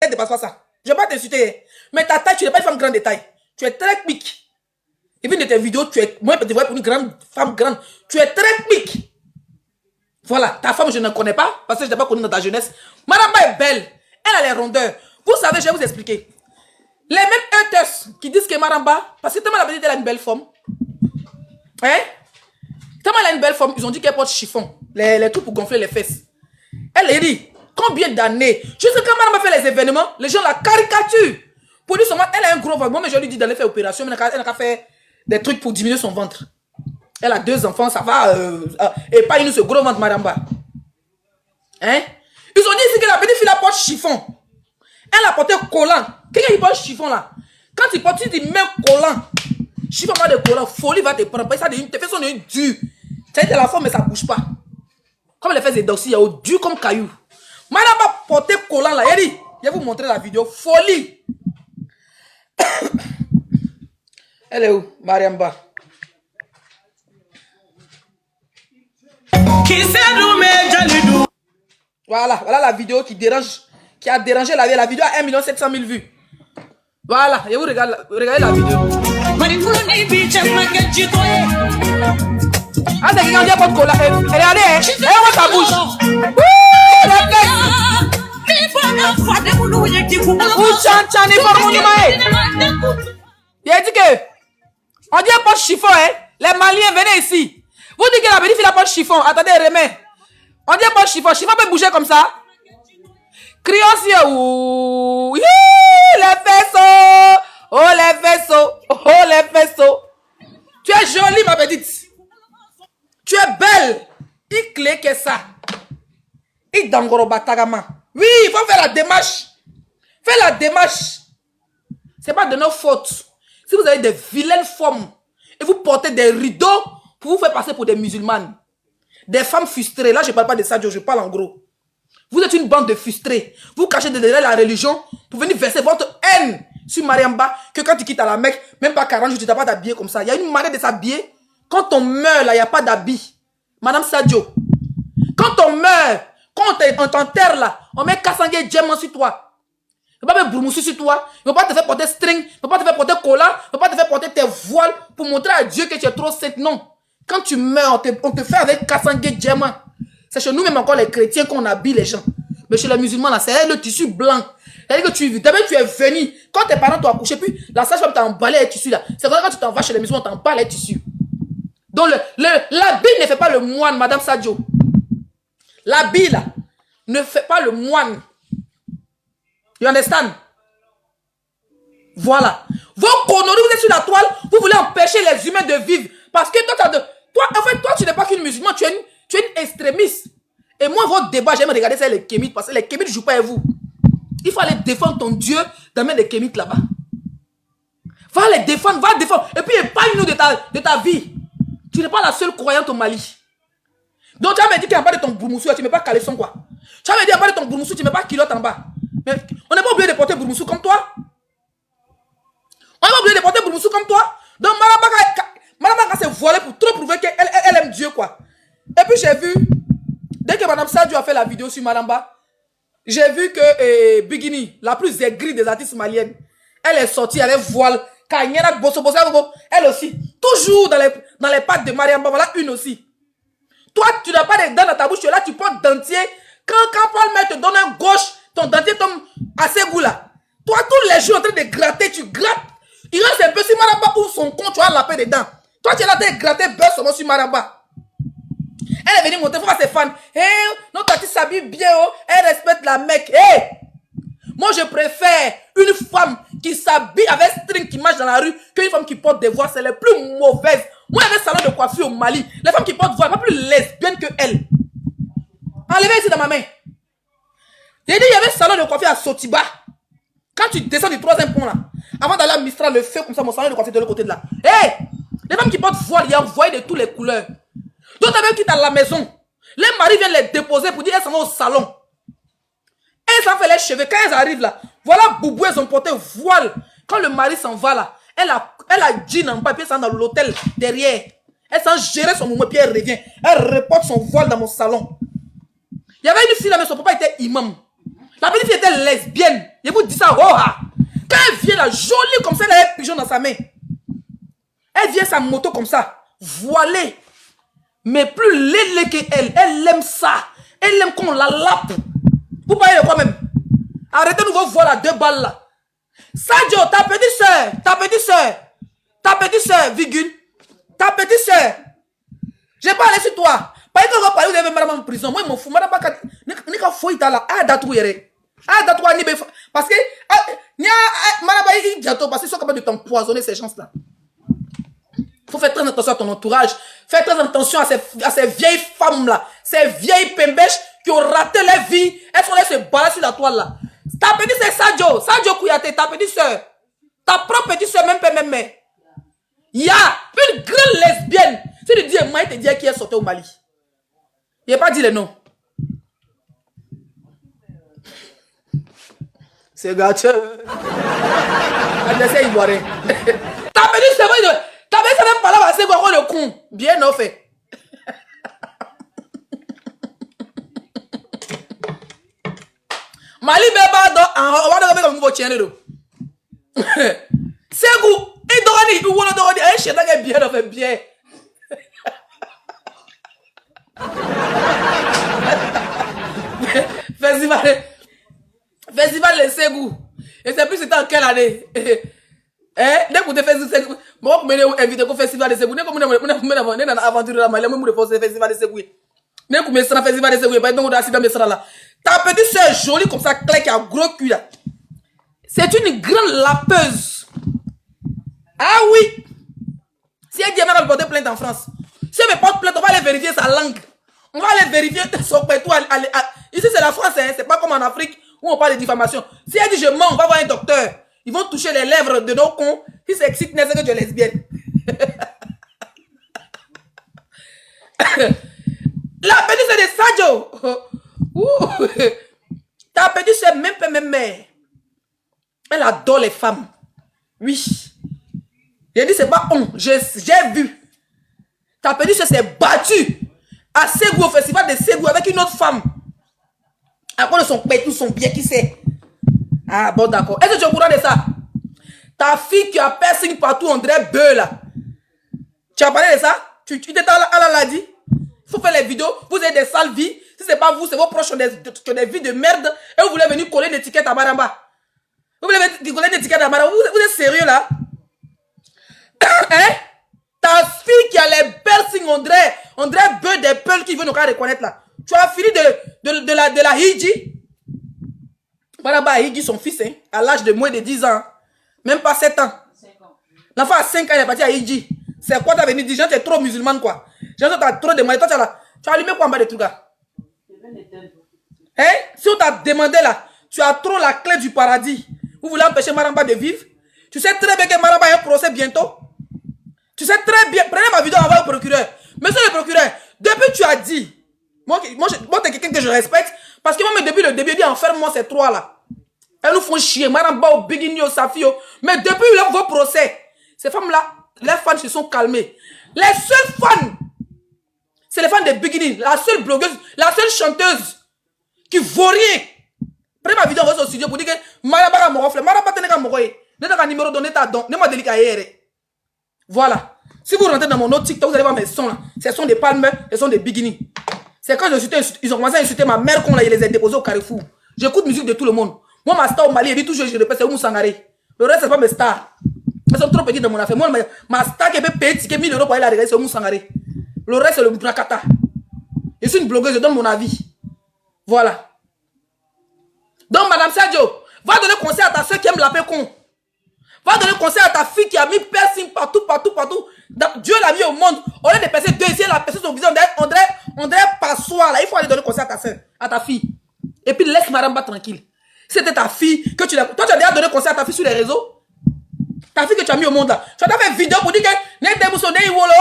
taille dépasse pas ça. Je vais pas t'insulter. Mais ta taille, tu n'es pas une femme grande de taille. Tu es très quick. Et puis de tes vidéos, tu es moins petit pour une grande femme grande. Tu es très quick. Voilà, ta femme, je ne connais pas parce que je ne l'ai pas connue dans ta jeunesse. Maramba est belle. Elle a les rondeurs. Vous savez, je vais vous expliquer. Les mêmes haters qui disent que Maramba, parce que tellement la petite, elle a une belle forme. Hein? Tellement elle a une belle forme, ils ont dit qu'elle porte chiffon. Les trucs pour gonfler les fesses. Elle est dit, combien d'années? Jusqu'à quand Maramba fait les événements, les gens la caricaturent. Pour lui, elle a un gros ventre. Moi, mais je lui dis d'aller faire opération, mais elle n'a qu'à faire des trucs pour diminuer son ventre. Elle a 2 enfants, ça va. Et pas une ce gros ventre, Maramba. Hein? Ils ont dit ici que la petite fille la porte chiffon. Elle a porté collant. Quelqu'un qui porte chiffon là. Quand il porte, il dit même collant. Chiffon pas de collant, folie va te prendre. Ça, tes fesses sont dures. Ça dit de la forme, mais ça bouge pas. Comme les fesses des dossiers, il y a dur comme caillou. Maramba porté collant là. Elle dit, je vais vous montrer la vidéo. Folie. Elle est où? Mariamba. Voilà, voilà la vidéo qui dérange, qui a dérangé la vie. La vidéo a 1 700 000 vues. Voilà, et vous regardez la vidéo. Ah, c'est quelqu'un qui a pas de cola. Regardez, hein. Elle voit sa bouche. Il a dit que on dit pas de chiffon, hein. Les Maliens, venez ici. Vous dites que la petite fille n'a pas de chiffon. Attendez, remets. On dit pas de chiffon. Chiffon peut bouger comme ça. Crions si ou les faisceaux. Oh les faisceaux. Oh les faisceaux. Tu es jolie, ma petite. Tu es belle. Il clé que ça. Il dangoro batagama. Oui, il faut faire la démarche. Fais la démarche. C'est pas de nos fautes. Si vous avez des vilaines formes et vous portez des rideaux pour vous faire passer pour des musulmanes, des femmes frustrées, là je ne parle pas de ça, je parle en gros. Vous êtes une bande de frustrés. Vous cachez derrière la religion pour venir verser votre haine sur Mariamba, que quand tu quittes à la Mecque, même pas 40 jours, tu ne t'as pas d'habiller comme ça. Il y a une manière de s'habiller. Quand on meurt, là, il n'y a pas d'habit. Madame Sadio, quand on meurt, quand on t'enterre là, on met Kassangé diamant sur toi. Il ne va pas mettre Broumoussi sur toi. Il ne va pas te faire porter string. Il ne va pas te faire porter collant. Il ne va pas te faire porter tes voiles pour montrer à Dieu que tu es trop sainte. Non. Quand tu meurs, on te fait avec Kassangé diamant. C'est chez nous même encore les chrétiens qu'on habille les gens. Mais chez les musulmans, là, c'est le tissu blanc. C'est-à-dire que tu es venu. Quand tes parents t'ont accouché, puis la sage-femme t'a emballé les tissus là. C'est vrai quand tu t'en vas chez les musulmans, on t'emballe les tissus. Donc l'habit ne fait pas le moine, Madame Sadio. L'habit là ne fait pas le moine. You understand? Voilà. Vos conneries, vous êtes sur la toile, vous voulez empêcher les humains de vivre. Parce que toi, tu n'es pas qu'une musulmane, tu es une extrémiste. Et moi, votre débat, j'aime regarder ça, les kémites, parce que les kémites ne jouent pas avec vous. Il faut aller défendre ton Dieu d'amener les kémites là-bas. Va les défendre, va défendre. Et puis, épargne-nous de ta vie. Tu n'es pas la seule croyante au Mali. Donc, tu vas me dire qu'il n'y a pas de ton bourmoussou, tu ne mets pas caleçon, quoi. Tu vas me dire qu'il n'y a pas de ton bourmoussou, tu ne mets pas culotte en bas. Mais on n'est pas obligé de porter bourmoussou comme toi. On n'est pas obligé de porter bourmoussou comme toi. Donc, Maramba s'est voilée pour trop prouver qu'elle aime Dieu, quoi. Et puis, j'ai vu, dès que Madame Sadio a fait la vidéo sur Maramba, j'ai vu que Bigini, la plus aigrie des artistes maliennes, elle est sortie, elle est voile. Elle aussi. Toujours dans les pattes de Mariamba. Voilà une aussi. Toi, tu n'as pas de dents dans ta bouche. Tu es là, tu portes dentier. Quand Paul Maire te donne un gauche, ton dentier tombe à ses goûts là. Toi, tous les jours en train de gratter, tu grattes. Il reste un peu sur Maramba ou son con, tu as la paix dedans. Toi, tu es là en train de gratter beurre seulement sur Maramba. Elle est venue montrer, il faut voir ses fans. Hey, notre artiste s'habille bien, oh. Elle respecte la Mecque. Hey! Moi, je préfère une femme qui s'habille avec string, qui marche dans la rue, qu'une femme qui porte des voiles. C'est les plus mauvaises. Moi, il y avait un salon de coiffure au Mali. Les femmes qui portent voiles, pas plus lesbiennes que elles. Enlevez ici dans ma main. J'ai dit, il y avait un salon de coiffure à Sotiba. Quand tu descends du 3e pont là, avant d'aller à Mistral, le feu comme ça, mon salon de coiffure de l'autre côté de là. Hé! Les femmes qui portent voiles, il y a envoyé de toutes les couleurs. D'autres même qui sont à la maison. Les maris viennent les déposer pour dire elles s'en vont au salon. Elles s'en fait les cheveux. Quand elles arrivent là, voilà Boubou, elles ont porté voile. Quand le mari s'en va là, elle a jean en bas, puis elle s'en va dans l'hôtel derrière. Elle s'en gérer son mouvement, puis elle revient. Elle reporte son voile dans mon salon. Il y avait une fille là, mais son papa était imam. La petite fille était lesbienne. Je vous dis ça, oh, quand elle vient là, jolie comme ça, elle a un pigeon dans sa main. Elle vient sa moto comme ça, voilée. Mais plus laide qu'elle, elle aime ça. Elle aime qu'on la lappe. Vous parlez de quoi même? Arrêtez de vous voir là, 2 balles là. Sadio, ta petite soeur, virgule, ta petite soeur. J'ai parlé sur toi. Pas que vous parlez, vous avez madame en prison. Moi, je m'en fous. Madame, n'est qu'à fouiller là. Ah, d'atou, parce que, madame, il bientôt, parce qu'ils sont capables de t'empoisonner ces gens-là. Il faut faire très attention à ton entourage. Fais très attention à ces vieilles femmes-là. Ces vieilles pembèches qui ont raté leur vie. Elles sont là se balader sur la toile là. Ta petite soeur Sadio Kouyaté, ta petite soeur. Ta propre petite soeur, même mère. Il y a une grande lesbienne. Si tu dis, moi, il te dit qui est sorti au Mali. Il n'a pas dit le nom. C'est gâteux. Adressé ivoirien. Ta petite soeur, ta petite soeur même pas là, c'est quoi le con. Bien fait. Mali beba on va donner comme nouveau chien de. C'est goût. Et dorani, ou on dorani, un chien qui est bien fait bien. Festival de Ségou. Et c'est plus c'était en quelle année? Dès que tu fais Ségou, moi je me invite au festival de Ségou. Dès que je me aventure là, je me fais festival de Ségou. Dès que je me festival de Ségou, pas donc d'accident me sera là. Ta petite soeur jolie comme ça, claire qui a gros cul là. C'est une grande lapeuse. Ah oui. Si elle dit qu'elle va porter plainte en France, si elle me porte plainte, on va aller vérifier sa langue. On va aller vérifier son pétou. Ici c'est la France, hein, c'est pas comme en Afrique où on parle de diffamation. Si elle dit je mens, on va voir un docteur. Ils vont toucher les lèvres de nos cons qui s'excitent, n'est-ce que tu es lesbienne. La petite c'est de Sadio. Ta petite c'est même mère. Elle adore les femmes. Oui. J'ai dit c'est pas on. J'ai vu. Ta petite soeur s'est battue à Ségou, au festival de Ségou avec une autre femme. À cause de son pétou, son bien qui sait. Ah bon d'accord. Est-ce que tu es au courant de ça? Ta fille qui a piercing partout, on dirait bœuf là. Tu as parlé de ça? Tu t'es à la dit? Il faut faire les vidéos. Vous avez des sales vies. Si c'est pas vous, c'est vos proches qui ont des vies de merde. Et vous voulez venir coller une étiquette à Maramba. Vous voulez coller une étiquette à Maramba. Vous êtes sérieux là? Hein? Ta fille qui a les piercings, on dirait bœuf des peuls qui veulent nous reconnaître là. Tu as fini de la Hidji. Maramba Hidji, son fils, hein, à l'âge de moins de 10 ans. Même pas 7 ans. L'enfant a 5 ans, il est parti à Hidji. C'est quoi t'as venu dire? Tu es trop musulmane quoi. Genre, t'as trop demandé. Toi, tu as allumé quoi en bas de trucs là? Hein? Si on t'a demandé là, tu as trop la clé du paradis. Vous voulez empêcher Maramba de vivre? Tu sais très bien que Maramba a un procès bientôt. Tu sais très bien. Prenez ma vidéo, envoyez au procureur. Monsieur le procureur, depuis tu as dit, moi t'es quelqu'un que je respecte, parce que moi, depuis le début, il dit enferme-moi ces 3 là. Elles nous font chier. Maramba, au Bigini, au Safio. Mais depuis vos procès, ces femmes là, les fans se sont calmés. Les seuls fans, c'est les fans de Bigini, la seule blogueuse, la seule chanteuse qui vaut rien. Prenez ma vidéo, envoyez au studio pour dire que Maramba a morofle. Maramba tenez qu'à moroyer. N'est-ce pas numéro donné ta don. N'est-ce pas délicat hier. Voilà. Si vous rentrez dans mon autre TikTok, vous allez voir mes sons là. Ce sont des palmes, ce sont des Bigini. C'est quand ils ont commencé à insulter ma mère qu'on les a déposés au Carrefour. J'écoute musique de tout le monde. Moi, ma star au Mali, elle dit toujours, je répète, c'est Oumou Sangaré. Le reste, c'est pas mes stars. Elles sont trop petites dans mon affaire. Moi, ma star qui peut payer 1000 € pour aller la regarder, c'est Oumou Sangaré. Le reste, c'est le Brakata. Je suis une blogueuse, je donne mon avis. Voilà. Donc, Madame Sadio, va donner conseil à ta soeur qui aime la paix con. Va donner conseil à ta fille qui a mis piercing partout. Dieu l'a mis au monde. Au lieu de percer 2 ici, elle a percé son visage. On dirait passoire là. Il faut aller donner conseil à ta soeur, à ta fille. Et puis laisse Maramba tranquille. C'était ta fille que tu l'as. Toi, tu as déjà donné conseil à ta fille sur les réseaux. Ta fille que tu as mis au monde là. Tu as déjà fait une vidéo pour dire que n'est pas moussonné iwolo.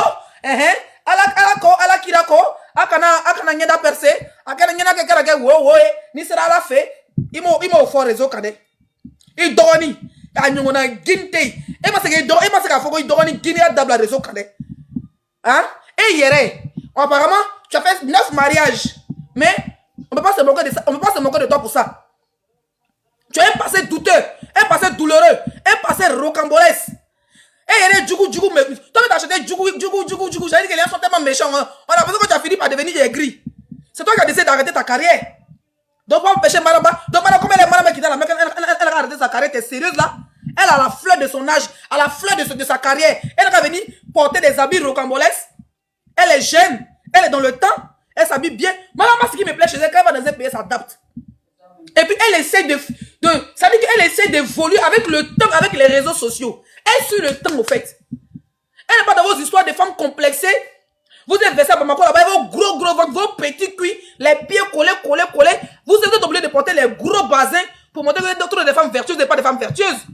Ala kirako. Akana nyeda percé. Akana nyeda kekara wo. Ni sera la fait. Il m'a offert réseau cadet. Il doni. Anyongona ginte. Et parce que il doni guiné à double réseau cadet. Hein? Et hier, apparemment, tu as fait 9 mariages. Mais on ne peut pas se moquer de ça. On ne peut pas se moquer de toi pour ça. Tu as un passé douteux, un passé douloureux, un passé rocambolesque. Et il y a des djougou, mais toi, tu as acheté djougou. J'allais dire que les gens sont tellement méchants. Hein. On a l'impression que tu as fini par devenir aigri. C'est toi qui as décidé d'arrêter ta carrière. Donc, pour empêcher Maramba. Donc, Maramba, comme elle est Maramba qui est la mec, elle a arrêté sa carrière. T'es sérieuse là? Elle a la fleur de son âge, à la fleur de sa carrière. Elle va venir porter des habits rocambolesques. Elle est jeune, elle est dans le temps, elle s'habille bien. Maramba, ce qui me plaît chez elle, quand elle va dans un pays, elle s'adapte. Et puis, elle essaie ça veut dire qu'elle essaie d'évoluer avec le temps, avec les réseaux sociaux. Elle suit le temps, au fait. Elle n'est pas dans vos histoires de femmes complexées. Vous êtes versé à Bamako là-bas, vos gros ventres, vos petits cuits, les pieds collés. Vous êtes obligés de porter les gros basins pour montrer que vous êtes d'autres des femmes vertueuses et pas des femmes vertueuses.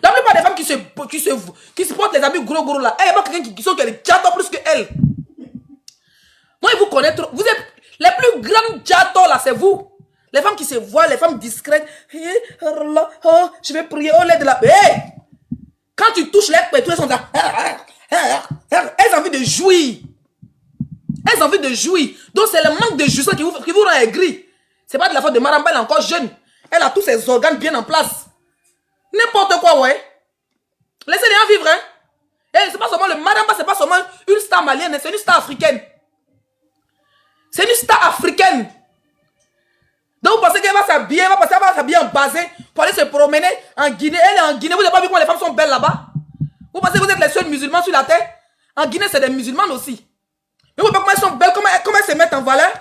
La plupart des femmes qui se portent les habits gros là, il y a pas quelqu'un qui sont des jatos plus que elle. Moi, ils vous connaissent trop. Vous êtes les plus grandes jatos là, c'est vous. Les femmes qui se voient, les femmes discrètes. Je vais prier au lait de la... Quand tu touches les pétrés, elles sont là. Elles ont envie de jouir. Elles ont envie de jouir. Donc c'est le manque de jouissance qui vous rend aigri. C'est pas de la faute de Maramba, elle est encore jeune. Elle a tous ses organes bien en place. N'importe quoi, ouais. Laissez les gens vivre, hein. Et c'est pas seulement le Maramba, c'est pas seulement une star malienne, c'est une star africaine. C'est une star africaine. Donc vous pensez qu'elle va s'habiller, elle va s'habiller en basin pour aller se promener en Guinée. Elle est en Guinée, vous n'avez pas vu comment les femmes sont belles là-bas? Vous pensez que vous êtes les seuls musulmans sur la terre? En Guinée, c'est des musulmans aussi. Mais vous voyez comment elles sont belles, comment elles se mettent en valeur?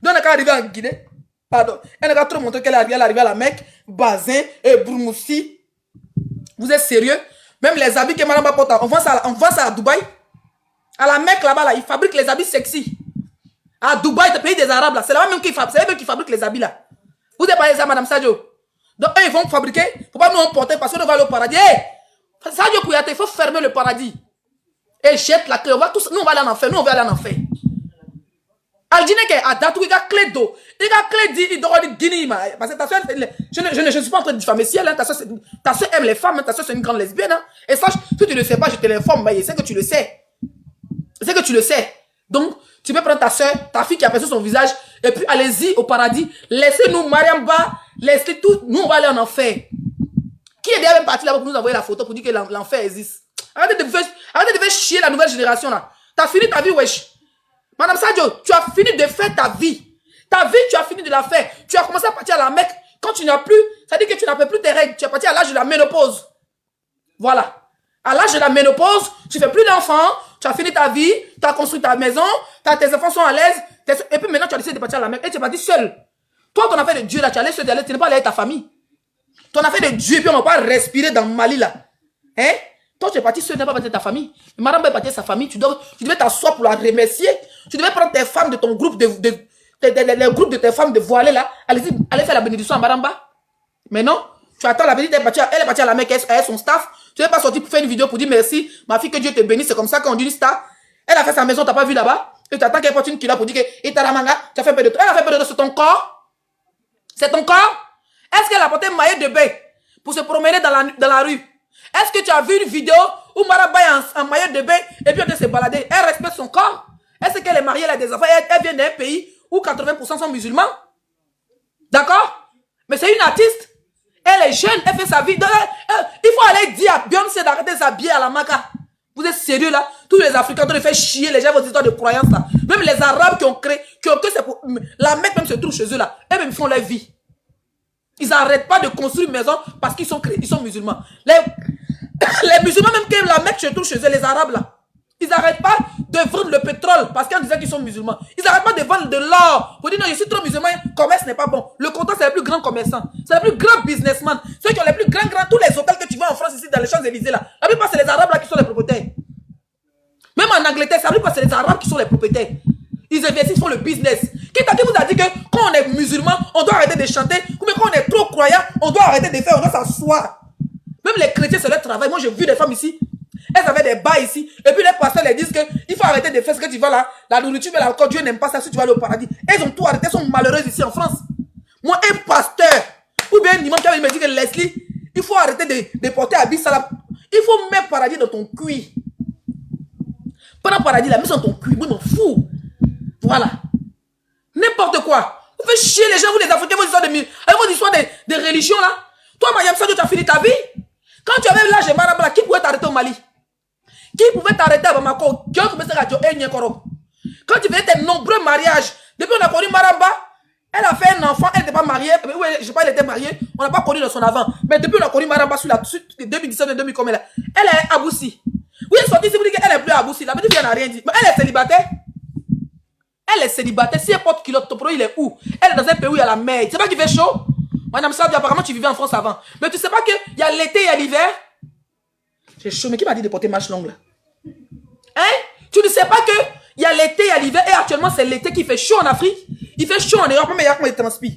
Donc elle est arrivée en Guinée. Pardon. Elle n'a pas trop montré qu'elle est arrivée à la Mecque, basin et Bourmoussi. Vous êtes sérieux? Même les habits que Madame porte, on vend ça à Dubaï. À la Mecque là-bas, là, ils fabriquent les habits sexy. À Dubaï, le pays des Arabes, là, c'est là même qui fabriquent les habits là. Vous avez parlé de ça, Madame Sadio. Donc, eux, ils vont fabriquer. Il ne faut pas nous emporter parce qu'on va aller au paradis. Hey, Sadio Kouyaté, il faut fermer le paradis. Et jette la clé. Nous, on va aller en enfer. Nous, on va aller en enfer. Aldine, à Datou, il a clé d'eau. Il a clé d'eau. Il doit dire Guinée. Parce que ta soeur, je ne suis pas en train de diffamer si elle. Hein, ta soeur aime les femmes. Hein, ta soeur, c'est une grande lesbienne. Hein. Et sache, si tu ne le sais pas, je te l'informe. Mais c'est que tu le sais. C'est que tu le sais. Donc, tu peux prendre ta soeur, ta fille qui a perçu son visage, et puis allez-y au paradis. Laissez-nous Mariamba, laissez tout. Nous, on va aller en enfer. Qui est déjà même parti là-bas pour nous envoyer la photo pour dire que l'enfer existe? Arrêtez de faire chier la nouvelle génération là. Tu as fini ta vie, wesh. Madame Sadio, tu as fini de faire ta vie. Ta vie, tu as fini de la faire. Tu as commencé à partir à la Mecque. Quand tu n'as plus, ça dit que tu n'as plus tes règles. Tu es parti à l'âge de la ménopause. Voilà. À l'âge de la ménopause, tu ne fais plus d'enfants, tu as fini ta vie, tu as construit ta maison, tes enfants sont à l'aise, et puis maintenant tu as décidé de partir à la Mecque et tu es parti seul. Toi, ton affaire de Dieu là, tu allais seul, tu n'es pas allé avec ta famille. Ton affaire de Dieu, puis on ne va pas respirer dans Mali là. Hein? Toi, tu es parti seul, tu n'es pas parti avec ta famille. Madame est partie avec sa famille, tu devais t'asseoir pour la remercier. Tu devais prendre tes femmes de ton groupe, le groupe de tes femmes de voilées là, aller faire la bénédiction à Maramba. Mais non, tu attends la bénédiction, elle est partie à la Mecque avec son staff. Tu n'es pas sorti pour faire une vidéo pour dire merci, ma fille, que Dieu te bénisse. C'est comme ça qu'on dit une star. Elle a fait sa maison, tu n'as pas vu là-bas. Et tu attends qu'elle porte une kilo pour dire que Itaramanga, tu as fait un peu de. Elle a fait un peu de sur ton corps. C'est ton corps. Est-ce qu'elle a porté un maillot de bain pour se promener dans la rue? Est-ce que tu as vu une vidéo où Maraba est en maillot de bain et puis on se balader? Elle respecte son corps. Est-ce qu'elle est mariée, elle a des enfants? Elle vient d'un pays où 80% sont musulmans. D'accord? Mais c'est une artiste. Elle est jeune, elle fait sa vie. Donc, il faut aller dire à Beyoncé d'arrêter de s'habiller à la maca. Vous êtes sérieux là? Tous les Africains doivent faire chier les gens vos histoires de croyances là. Même les Arabes qui ont créé, c'est pour la Mecque même se trouve chez eux là. Eux-mêmes font leur vie. Ils n'arrêtent pas de construire une maison parce qu'ils sont musulmans. Les musulmans même que la Mecque se trouve chez eux, les Arabes là. Ils n'arrêtent pas de vendre le pétrole parce qu'en disant qu'ils sont musulmans. Ils n'arrêtent pas de vendre de l'or. Pour dire non, je suis trop musulman, commerce n'est pas bon. Le comptoir, c'est les plus grands commerçants. C'est les plus grands businessmen. Ceux qui ont les plus grands, tous les hôtels que tu vois en France ici, dans les Champs-Élysées là. La plupart, c'est les Arabes là qui sont les propriétaires. Même en Angleterre, la plupart, c'est les Arabes qui sont les propriétaires. Ils investissent, ils font le business. Qui vous a dit que quand on est musulman, on doit arrêter de chanter. Ou bien quand on est trop croyant, on doit arrêter de faire, on doit s'asseoir. Même les chrétiens, c'est leur travail. Moi, j'ai vu des femmes ici. Elles avaient des bas ici. Et puis les pasteurs les disent qu'il faut arrêter de faire ce que tu vas là. La nourriture, mais là encore, Dieu n'aime pas ça si tu vas aller au paradis. Elles ont tout arrêté. Elles sont malheureuses ici en France. Moi, un pasteur, ou bien un imam qui avait me dit que Leslie, il faut arrêter de porter habit salam. Il faut mettre paradis dans ton cuir. Pas dans paradis, la mets dans ton cuir. Moi, je m'en fous. Voilà. N'importe quoi. Vous faites chier les gens, vous les Africains, vos histoires de religion là. Toi, Mariam Sadio, tu as fini ta vie. Quand tu avais l'âge de Maramba, qui pouvait t'arrêter au Mali? Qui pouvait t'arrêter à Bamako? Quand tu faisais tes nombreux mariages, depuis on a connu Maramba, elle a fait un enfant, elle n'était pas mariée. Oui, je sais pas, elle était mariée. On n'a pas connu de son avant. Mais depuis on a connu Maramba sur la suite 2017 et 2000 comme elle est. Elle est à Boussi. Oui, elle est sortie ici, vous dites qu'elle est plus à Boussi. La petite fille n'a rien dit. Mais elle est célibataire. Elle est célibataire. Si elle porte culotte, ton pro, il est où? Elle est dans un pays où il y a la mer. Tu sais pas qu'il fait chaud? Madame Sadio, apparemment tu vivais en France avant. Mais tu sais pas qu'il y a l'été, il y a l'hiver? J'ai chaud. Mais qui m'a dit de porter manche longue là? Hein? Tu ne sais pas que il y a l'été, il y a l'hiver, et actuellement c'est l'été qui fait chaud en Afrique. Il fait chaud en Europe, mais il y a comment il transpire.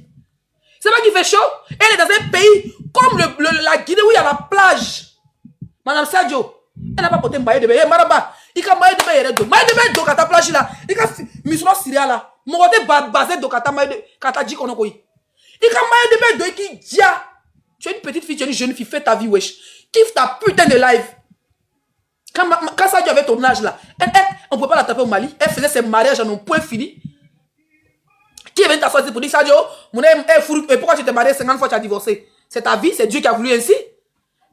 C'est pas qu'il fait chaud. Elle est dans un pays comme la Guinée où il y a la plage. Madame Sadio, elle n'a pas porté un maillot de bain. Maraba, il a maillot de bain, il a maillot de bain, donc à ta plage là. Il a musulman syrien là. Mon côté basé donc à ta maillot de kata dit qu'on a quoi. Il a maillot de bain, qui dia. Tu es une petite fille, tu es une jeune fille, fais ta vie, wesh. Kiffe ta putain de live. Quand Sadio avait ton âge là, on ne pouvait pas la taper au Mali. Elle faisait ses mariages à nos points finis. Qui est venu t'asseoir pour dire Sadio, mon est fou, et pourquoi tu t'es marié 50 fois, tu as divorcé? C'est ta vie, c'est Dieu qui a voulu ainsi.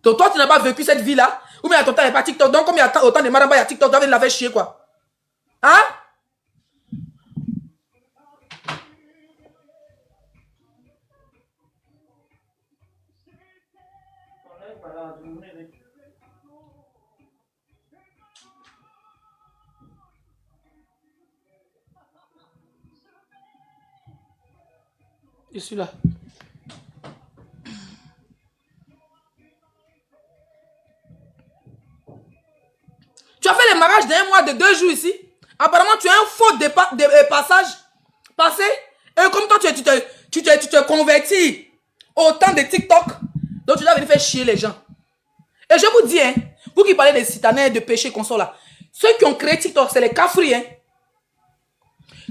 Donc toi, tu n'as pas vécu cette vie-là. Ou bien à ton temps, il n'y a pas TikTok. Donc comme il y a autant de Maramba, il y a TikTok, tu vas venir la faire chier quoi. Hein? Je suis là. Tu as fait les mariages d'un mois, de 2 jours ici. Apparemment, tu as un faux passage passé. Et comme toi, tu te convertis au temps de TikTok. Donc, tu dois venir faire chier les gens. Et je vous dis, hein, vous qui parlez des citanais, de péché, qu'on là. Ceux qui ont créé TikTok, c'est les cafris, hein.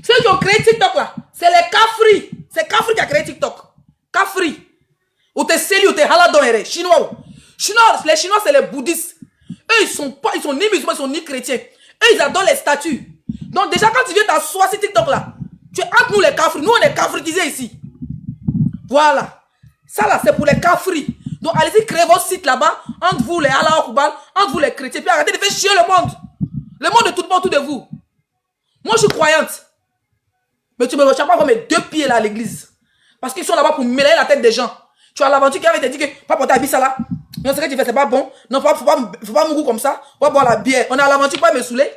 Ceux qui ont créé TikTok, là, c'est les cafris. C'est Cafri qui a créé TikTok. Cafri. Ou t'es Céli, ou t'es Haladon, Chinois. Les Chinois, c'est les bouddhistes. Eux, ils sont ni musulmans, ils sont ni chrétiens. Eux, ils adorent les statues. Donc, déjà, quand tu viens t'asseoir sur TikTok, là, tu es entre nous les cafris. Nous, on est cafritisés ici. Voilà. Ça, là, c'est pour les cafris. Donc, allez-y, créez vos sites là-bas, entre vous, les Allah Akbar, entre vous, les chrétiens. Puis arrêtez de faire chier le monde. Le monde est tout autour de vous. Moi, je suis croyante. Mais tu me retiens pas avoir mes 2 pieds là à l'église. Parce qu'ils sont là-bas pour mêler la tête des gens. Tu as l'aventure qui avait te dit que pas porter la bise là. Non, ce que tu fais, c'est pas bon. Non, faut pas mourir comme ça. On va boire la bière. On est à l'aventure, pas me saouler.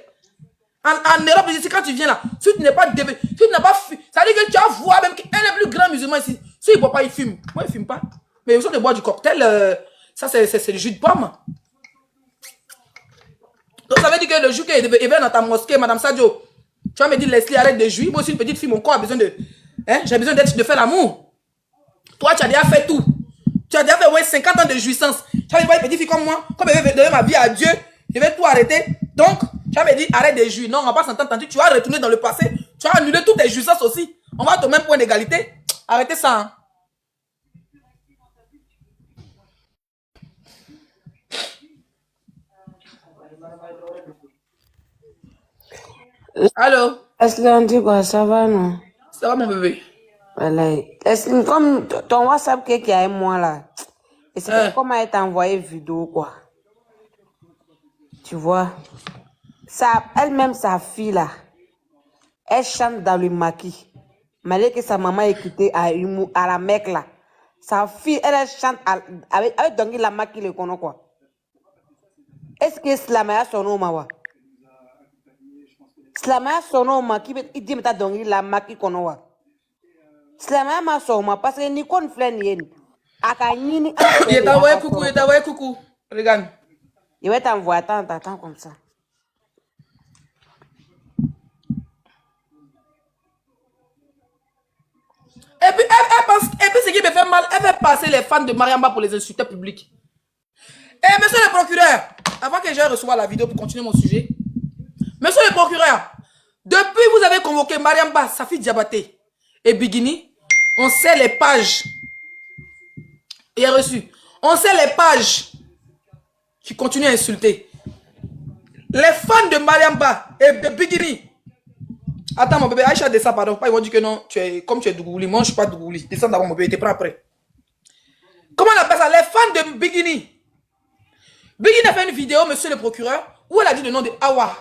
En Europe, ici, quand tu viens là, si tu n'es pas dévé, si tu n'as pas fumé, ça veut dire que tu vas voir même qu'un des plus grands musulmans ici. Si il ne boit pas, il fume. Moi, il ne fume pas. Mais ils sont de boire du cocktail, ça, c'est le jus de pomme. Donc, ça veut dire que le jour qu'il est dans ta mosquée, Madame Sadio, tu vas me dire, Leslie, arrête de jouir. Moi aussi, une petite fille, mon corps a besoin de. Hein, j'ai besoin de faire l'amour. Toi, tu as déjà fait tout. Tu as déjà fait ouais, 50 ans de jouissance. Tu vas me dire, une petite fille comme moi, comme elle veut donner ma vie à Dieu, je vais tout arrêter. Donc, tu vas me dire, arrête de jouir. Non, on va pas s'entendre. Tu vas retourner dans le passé. Tu vas annuler toutes tes jouissances aussi. On va être au même point d'égalité. Arrêtez ça. Hein. Allô? Est-ce qu'on dit quoi? Ça va, non? Ça va, mon bébé? Voilà. Est-ce comme ton WhatsApp qui a un mois là, et c'est comment elle t'a envoyé vidéo, quoi. Tu vois? Ça, elle-même, sa fille là, elle chante dans le maquis. Malgré que sa maman écoutait à la mec là. Sa fille, elle chante avec Dongui la maquis le connaît, quoi. Est-ce que Slamaya son nom, mawa? Slamaya son nom, qui dit que tu Dongui la maquis connaît, quoi. Slamaya ma son nom, parce que ni qu'on fait ni Akanyini. Il t'a envoyé coucou, il t'a envoyé coucou. Regarde. Il va t'envoyer, attends comme ça. Et puis ce qui me fait mal, elle fait passer les fans de Mariamba pour les insulter publics. Et monsieur le procureur, avant que j'aille recevoir la vidéo pour continuer mon sujet, monsieur le procureur, depuis vous avez convoqué Mariamba, Safi Diabaté et Bigini, on sait les pages. Il a reçu. On sait les pages qui continuent à insulter. Les fans de Mariamba et de Bigini, Attends, mon bébé, Aïcha descend, pardon. Pas, ils vont dire que non, comme tu es Dougouli. Moi, je suis pas Dougouli. Descends d'abord, mon bébé, t'es pas après. Comment on appelle ça? Les fans de Bigini. Bigini a fait une vidéo, monsieur le procureur, où elle a dit le nom de Awa.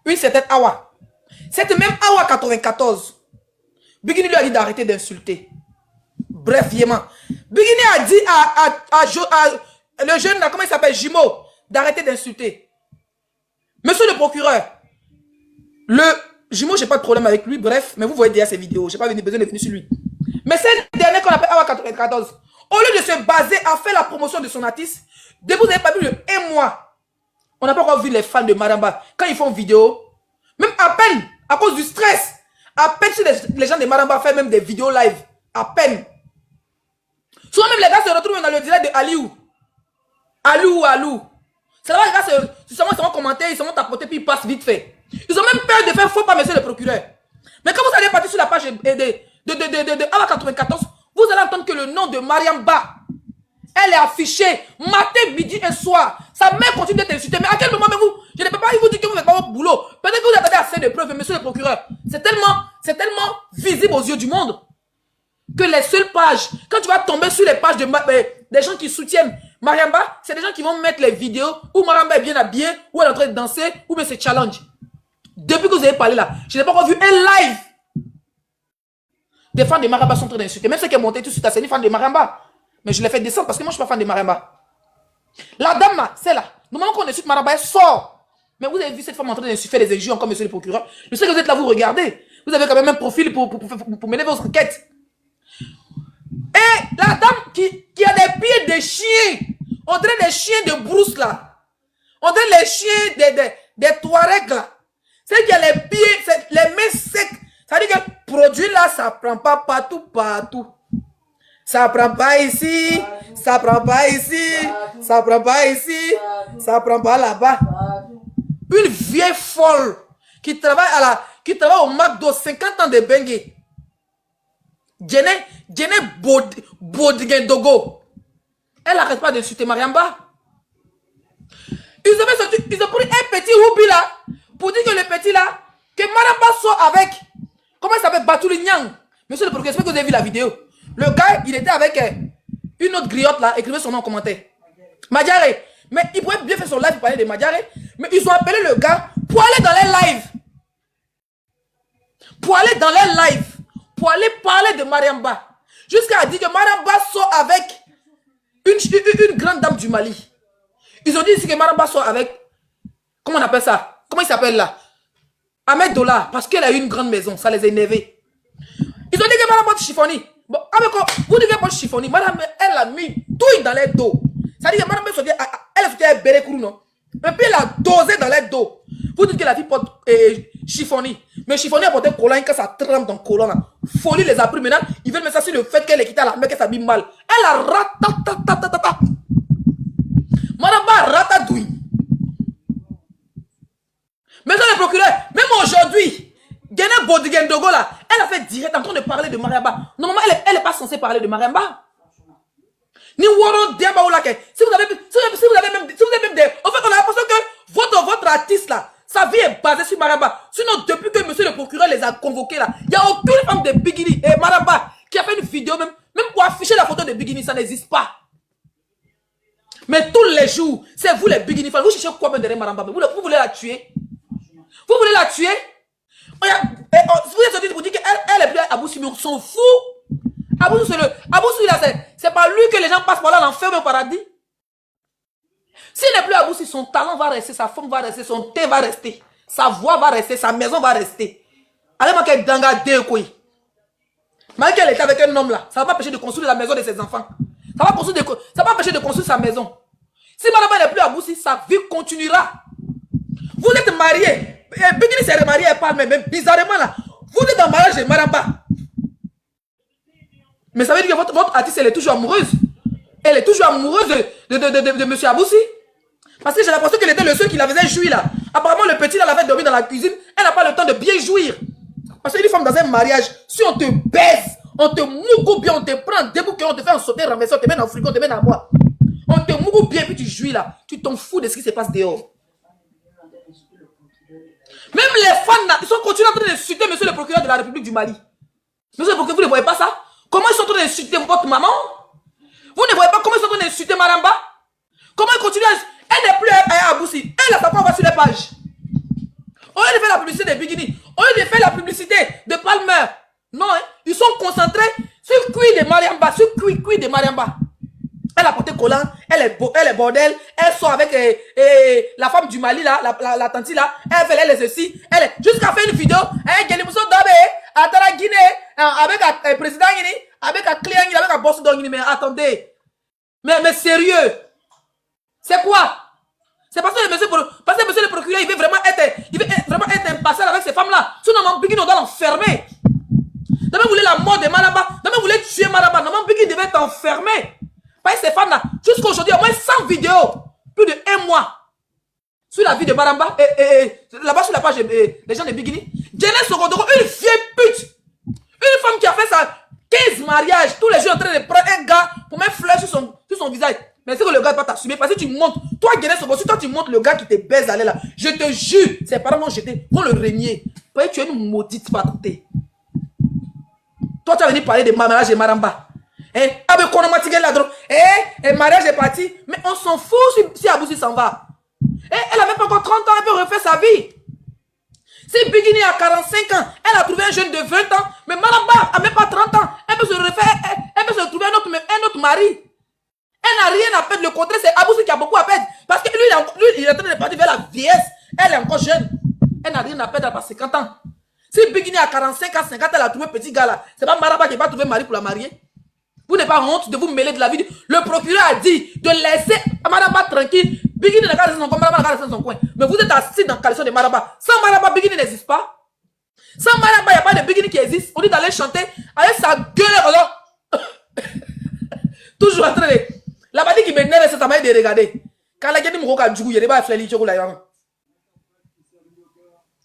Une certaine Awa. Cette même Awa 94. Bigini lui a dit d'arrêter d'insulter. Bref, vraiment. Bigini a dit à le jeune, là, comment il s'appelle, Jimo, d'arrêter d'insulter. Monsieur le procureur, le Jimo, j'ai pas de problème avec lui, bref, mais vous voyez déjà ses vidéos, j'ai pas besoin de venir sur lui. Mais cette dernière qu'on appelle Awa 94, au lieu de se baser à faire la promotion de son artiste, dès que vous n'avez pas vu le 1 mois, on n'a pas encore vu les fans de Maramba, quand ils font vidéo, même à peine, à cause du stress, à peine si les gens de Maramba font même des vidéos live, à peine. Souvent même les gars se retrouvent dans le direct de Aliou. Alou. C'est là les gars ils vont commenter, ils vont tapoter, puis ils passent vite fait. Ils ont même peur de faire faux pas, monsieur le procureur. Mais quand vous allez partir sur la page de Awa 94, vous allez entendre que le nom de Mariam Ba, elle est affichée matin, midi et soir. Sa mère continue d'être insultée. Mais à quel moment, je ne peux pas vous dire que vous ne faites pas votre boulot. Peut-être que vous attendez assez de preuves, monsieur le procureur. C'est tellement visible aux yeux du monde que les seules pages, quand tu vas tomber sur les pages des gens qui soutiennent Mariamba, c'est des gens qui vont mettre les vidéos où Mariamba est bien habillée, où elle est en train de danser, où bien c'est challenge. Depuis que vous avez parlé là, je n'ai pas encore vu un live. Des fans de Mariamba sont en train d'insulter. Même ceux qui sont montés tout de suite, c'est des fans de Mariamba. Mais je les fais descendre parce que moi je ne suis pas fan de Mariamba. La dame là, c'est là. Normalement qu'on insulte Mariamba, elle sort. Mais vous avez vu cette femme en train d'insulter les exigeants comme monsieur le procureur. Je sais que vous êtes là, vous regardez. Vous avez quand même un profil pour mener votre enquête. Et la dame qui a des pieds de chien, on dirait des chiens de brousse là, on dirait les chiens des Touaregs là, c'est qu'il y a les pieds, les mains secs, ça veut dire que le produit là, ça prend pas partout. Ça prend pas ici, ça prend pas ici, ça prend pas ici, ça prend pas là-bas. Une vieille folle qui travaille au McDo, 50 ans de Bengue. Djene Bodgendogo. Elle n'arrête pas d'insulter Mariamba. Ils ont pris un petit Ruby là pour dire que le petit là, que Mariamba sort avec, comment il s'appelle, Batouli Nyang. Monsieur le procureur, j'espère que vous avez vu la vidéo. Le gars, il était avec une autre griotte là, écrivez son nom en commentaire. Madjare. Mais il pourrait bien faire son live pour parler de Madjare. Mais ils ont appelé le gars pour aller dans les lives. Pour aller dans les lives. Pour aller parler de Mariamba. Jusqu'à dire que Mariamba sort avec une grande dame du Mali. Ils ont dit ici que Mariamba sort avec, comment on appelle ça? Comment il s'appelle là? Ahmed Dola. Parce qu'elle a eu une grande maison. Ça les a énervés. Ils ont dit que Mariamba chiffoni. Bon, vous dites que chiffoni. Madame, elle a mis tout dans les dos. Ça dit que Mariamba elle a fait un bérécourou, non? Et puis elle a dosé dans les dos. Vous dites que la fille porte chiffoni. Mais chiffoni a porté collant quand ça trempe dans le collant. Folie les a pris maintenant. Ils veulent mettre ça sur le fait qu'elle est quittée à la mec, qu'elle s'habille mal. Elle a ratatatata. Mariamba ratatouille. Maintenant le procureur, même aujourd'hui, Gene Bodigendogo là, elle a fait direct en train de parler de Mariamba. Normalement, elle n'est pas censée parler de Mariamba. Ni Woro Diaba ou là, si vous avez même des... En fait, on a l'impression que votre artiste là, sa vie est basée sur Mariamba. Sinon, depuis que monsieur le procureur les a convoqués là, il n'y a aucune femme de Bigini et Mariamba qui a fait une vidéo même pour afficher la photo de Bigini, ça n'existe pas. Mais tous les jours, c'est vous les Bigini fans. Vous cherchez quoi même derrière Mariamba? Vous voulez la tuer? Vous voulez la tuer? Vous êtes sorti pour dire qu'elle est plus à Abou Simi, on s'en fout. Abou Simi là, c'est pas lui que les gens passent par là, l'enfer ou au paradis. S'il n'est plus Abou Simi, son talent va rester, sa forme va rester, son thé va rester, sa voix va rester, sa maison va rester. Allez, moi, qu'elle danga découi. Malgré qu'elle était avec un homme là, ça va pas empêcher de construire la maison de ses enfants. Ça va pas empêcher de construire sa maison. Si madame n'est plus Abou Simi, sa vie continuera. Vous êtes mariés. Bigini s'est remarié, elle parle même bizarrement là. Vous êtes en mariage de Mariamba. Mais ça veut dire que votre artiste, elle est toujours amoureuse. Elle est toujours amoureuse de monsieur Abou Simi. Parce que j'ai l'impression qu'elle était le seul qui la faisait jouir là. Apparemment, le petit là l'avait dormi dans la cuisine. Elle n'a pas le temps de bien jouir. Parce qu'une femme dans un mariage, si on te baise, on te mougo bien, on te prend debout, on te fait un sauter, renverser, on te met dans le frigo, on te met dans moi. On te mougo bien, puis tu jouis là. Tu t'en fous de ce qui se passe dehors. Même les fans, là, ils sont continués en train d'insulter monsieur le procureur de la République du Mali. Monsieur le procureur, vous ne voyez pas ça? Comment ils sont en train d'insulter votre maman? Vous ne voyez pas comment ils sont en train d'insulter Maramba? Comment ils continuent à... Elle n'est plus à Aboussi. Elle, sa femme va sur les pages. Au lieu de faire la publicité de Bikini, au lieu de faire la publicité de Palmer, non, hein, ils sont concentrés sur le cuir de Mariamba, sur le cuir de Mariamba. Elle a porté collant, elle est bordel, elle sort avec la femme du Mali, là, la tante là, elle fait ceci, jusqu'à faire une vidéo, avec la Guinée, avec le président Guinée, avec un client, avec un boss de Guinée, mais attendez, mais sérieux, c'est quoi? C'est parce que monsieur le procureur, il veut vraiment être impartial avec ces femmes-là. Sinon, Maman Bikini, on doit l'enfermer. Demain, vous voulez la mort de Maramba. Demain, vous voulez tuer Maramba. Maman Bikini devait être enfermé. Parce que ces femmes-là, jusqu'aujourd'hui, au moins 100 vidéos, plus de 1 mois, sur la vie de Maramba, là-bas sur la page des gens de Bikini. Jenny Sogodoro, une vieille pute. Une femme qui a fait ça 15 mariages. Tous les jours en train de prendre un gars pour mettre fleur sur son visage. Mais c'est que le gars ne va pas t'assumer. Parce que tu montres, toi, Jenny Sogodoro, si toi tu montres le gars qui te baise d'aller là, je te jure, ses parents vont jeter, vont le régner. Parce que tu es une maudite patente. Toi, tu as venu parler de mariage de Maramba. Mariage est parti. Mais on s'en fout si Aboussi s'en va. Elle n'avait pas encore 30 ans, elle peut refaire sa vie. Si Bikini a 45 ans, elle a trouvé un jeune de 20 ans, mais Maramba n'a même pas 30 ans. Elle peut se refaire, elle peut se trouver un autre mari. Elle n'a rien à perdre. Le contraire, c'est Aboussi qui a beaucoup à perdre. Parce que lui, il est en train de partir vers la vieillesse. Elle est encore jeune. Elle n'a rien à perdre à 50 ans. Si Bikini a 45 ans, 50 ans, elle a trouvé un petit gars là. C'est pas Maramba qui va trouver un mari pour la marier. Vous n'avez pas honte de vous mêler de la vie. Le procureur a dit de laisser Maramba tranquille. Bikini n'a qu'à rester dans son coin, Maramba n'a qu'à rester dans son coin. Mais vous êtes assis dans le caleçon de Maramba. Sans Maramba, Bikini n'existe pas. Sans Maramba, il n'y a pas de Bikini qui existe. On dit d'aller chanter avec sa gueule. Alors, toujours en train de... La badi qui m'énerve, c'est sa manière de regarder. Quand la gueule me regarde, il y a des flèches qui sont là.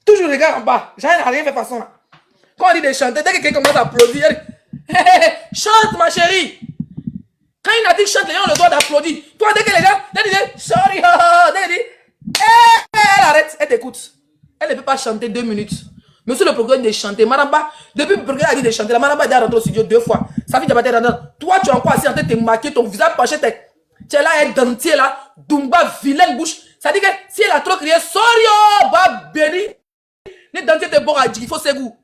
Toujours regarde en bas. J'en ai rien fait façon là. Quand on dit de chanter, dès que quelqu'un commence à applaudir, chante ma chérie. Quand il a dit chante, les gens ont le droit d'applaudir. Toi, dès que les gens disent sorry, dès qu'il dit, elle arrête, elle t'écoute. Elle ne peut pas chanter 2 minutes. Monsieur le procureur de chanter. Maramba, depuis le procureur a dit de chanter, la Maramba est rentrée au studio 2 fois. Ça fait d'abord rentrée. Toi, tu es encore assis en train de te maquiller, ton visage penché, tu es là, un dentier là, Dumba, vilaine bouche. Ça dit que si elle a trop crié, sorry, bah béni, les dentiers te borrent à dire, il faut ses goûts.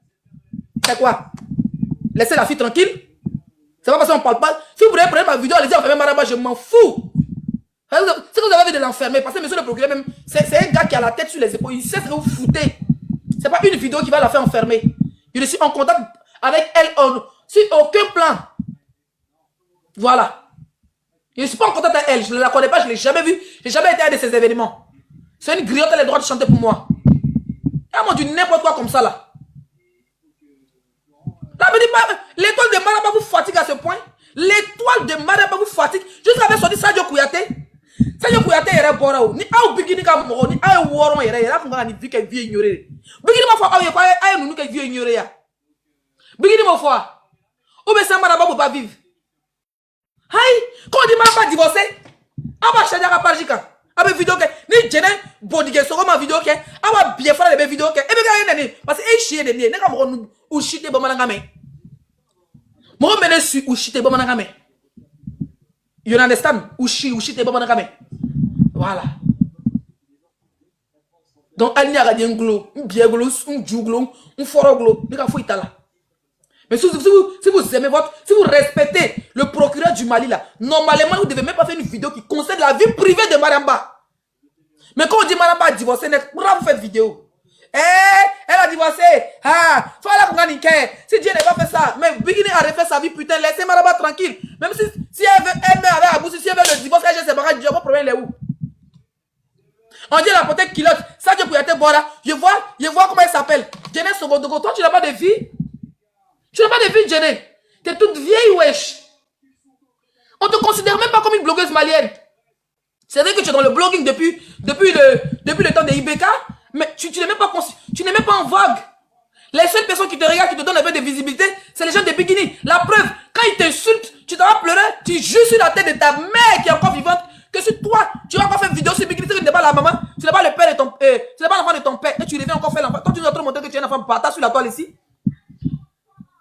C'est quoi? Laissez la fille tranquille. C'est pas parce qu'on parle pas. Si vous voulez prendre ma vidéo, allez-y enfermer Maramba, je m'en fous. C'est que vous avez envie de l'enfermer. Parce que monsieur le procureur, même, c'est un gars qui a la tête sur les épaules. Il sait ce que vous foutez. C'est pas une vidéo qui va la faire enfermer. Je suis en contact avec elle sur aucun plan. Voilà. Je ne suis pas en contact avec elle. Je ne la connais pas, je ne l'ai jamais vue. Je n'ai jamais été à un de ces événements. C'est une griotte, elle a le droit de chanter pour moi. Elle m'a dit n'importe quoi comme ça là. L'étoile de Maramba vous fatigue à ce point. L'étoile de Maramba vous fatigue. Jusqu'à avec sorti Sadio Kouyaté. Sadio Kouyaté est bon. Ni a Bikini comme moro, ni a Woron est là. Faut qu'on dit qu'elle vient ignorer. Bikini ma foi, aïe nous qu'elle vient ignorer. Bikini ma foi. Ou bien ça Maramba pour pas vivre. Aïe, quand on dit Maramba divorcé, on va changer à Parjika. Avec vidéo que ni Jenny Bodige sur ma vidéo que on va bien faire les vidéos que et bien rien parce que chien de n'est comme ou chité bon manangame. Moi me suis ou chité bon manangame. You understand? Ou chité bon manangame. Voilà. Donc elle n'y a rien glo, un bien glo, un juglo, un fort glo, mais quand faut là. Mais si vous aimez si vous respectez le procureur du Mali là, normalement vous ne devez même pas faire une vidéo qui concerne la vie privée de Maramba. Mais quand on dit Maramba a divorcé, pourquoi vous faites vidéo? Elle a divorcé. Fallait qu'on gagne. Si Dieu n'a pas fait ça, mais Bikini a refait sa vie, putain, laissez Maramba tranquille. Même si elle veut, elle met avec Aboussi, si elle veut le divorce, elle se séparera, Dieu, mon problème est où? On dit la potette kilote, ça Dieu Kouyaté Bora, je vois comment elle s'appelle. Jenny Sogodogo, toi tu n'as pas de vie? Tu n'as pas de vie, Jenny. Tu es toute vieille, wesh. On te considère même pas comme une blogueuse malienne. C'est vrai que tu es dans le blogging depuis le temps de IBK, mais tu n'es même pas en vogue. Les seules personnes qui te regardent, qui te donnent un peu de visibilité, c'est les gens de Bikini. La preuve, quand ils t'insultent, tu t'en vas pleurer, tu joues sur la tête de ta mère qui est encore vivante, que si toi, tu vas encore faire une vidéo sur Bikini, tu n'es pas la maman, tu n'es pas le père de ton, tu n'es pas l'enfant de ton père, et tu reviens encore faire l'enfant. Toi, tu dois te montrer que tu es un enfant bâtard sur la toile ici.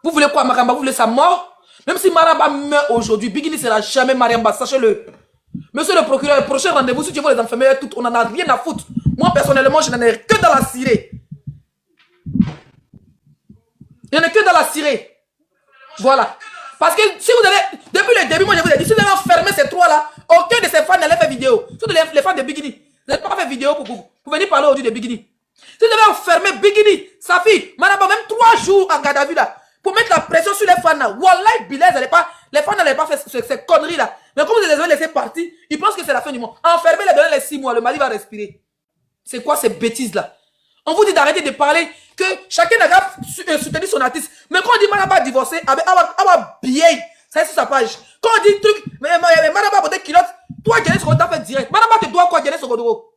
Vous voulez quoi, Mariamba? Vous voulez sa mort? Même si Mariamba meurt aujourd'hui, Bigini ne sera jamais Mariamba, sachez-le. Monsieur le procureur, le prochain rendez-vous, si tu veux les enfermer toutes, on n'en a rien à foutre. Moi, personnellement, je n'en ai que dans la cirée. Il n'y en a que dans la cirée. Voilà. Parce que si vous allez, depuis le début, moi je vous ai dit, si vous allez enfermer ces trois-là, aucun de ces fans n'allait faire vidéo. Surtout les fans de Bigini. Vous n'allez pas faire vidéo pour venir parler aujourd'hui de Bigini. Si vous avez enfermé Bigini, sa fille, Mariamba, même 3 jours en garde à vue là, pour mettre la pression sur les fans là. Wallahi, Bilal, les fans n'allaient pas faire ces conneries là. Mais comme vous les avez laissés partir, ils pensent que c'est la fin du monde. Enfermez les donner les 6 mois, le Mali va respirer. C'est quoi ces bêtises là? On vous dit d'arrêter de parler que chacun n'a qu'à soutenir son artiste. Mais quand on dit Mariamba divorcé, avec Awa bien, ça est sur sa page. Quand on dit truc, mais Mariamba a porté culotte, toi, Janice, on t'a fait direct. Mariamba te doit quoi, Janice Ogodoro?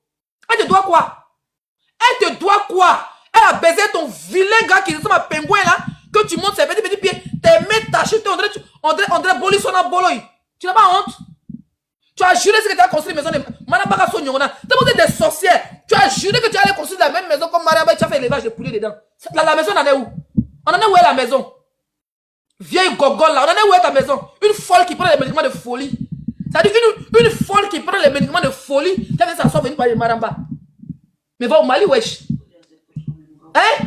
Elle te doit quoi? Elle te doit quoi? Elle a baisé ton vilain gars qui ressemble à pingouin là, que tu montes ses petits pieds, tes mains tachées, on dirait Bolisona Boloy. Tu n'as pas honte? Tu as juré que tu as construit une maison de Mariamba Sonyona. Tu es des sorcières. Tu as juré que tu allais construire la même maison comme Mariamba et tu as fait l'élevage de poulets dedans. La maison, on en est où? On en est où est la maison? Vieille gogole là, on en est où est ta maison? Une folle qui prend les médicaments de folie. C'est-à-dire une folle qui prend les médicaments de folie. Tu as fait ça, venir parler de Mariamba. Mais va au Mali, wesh. Hein?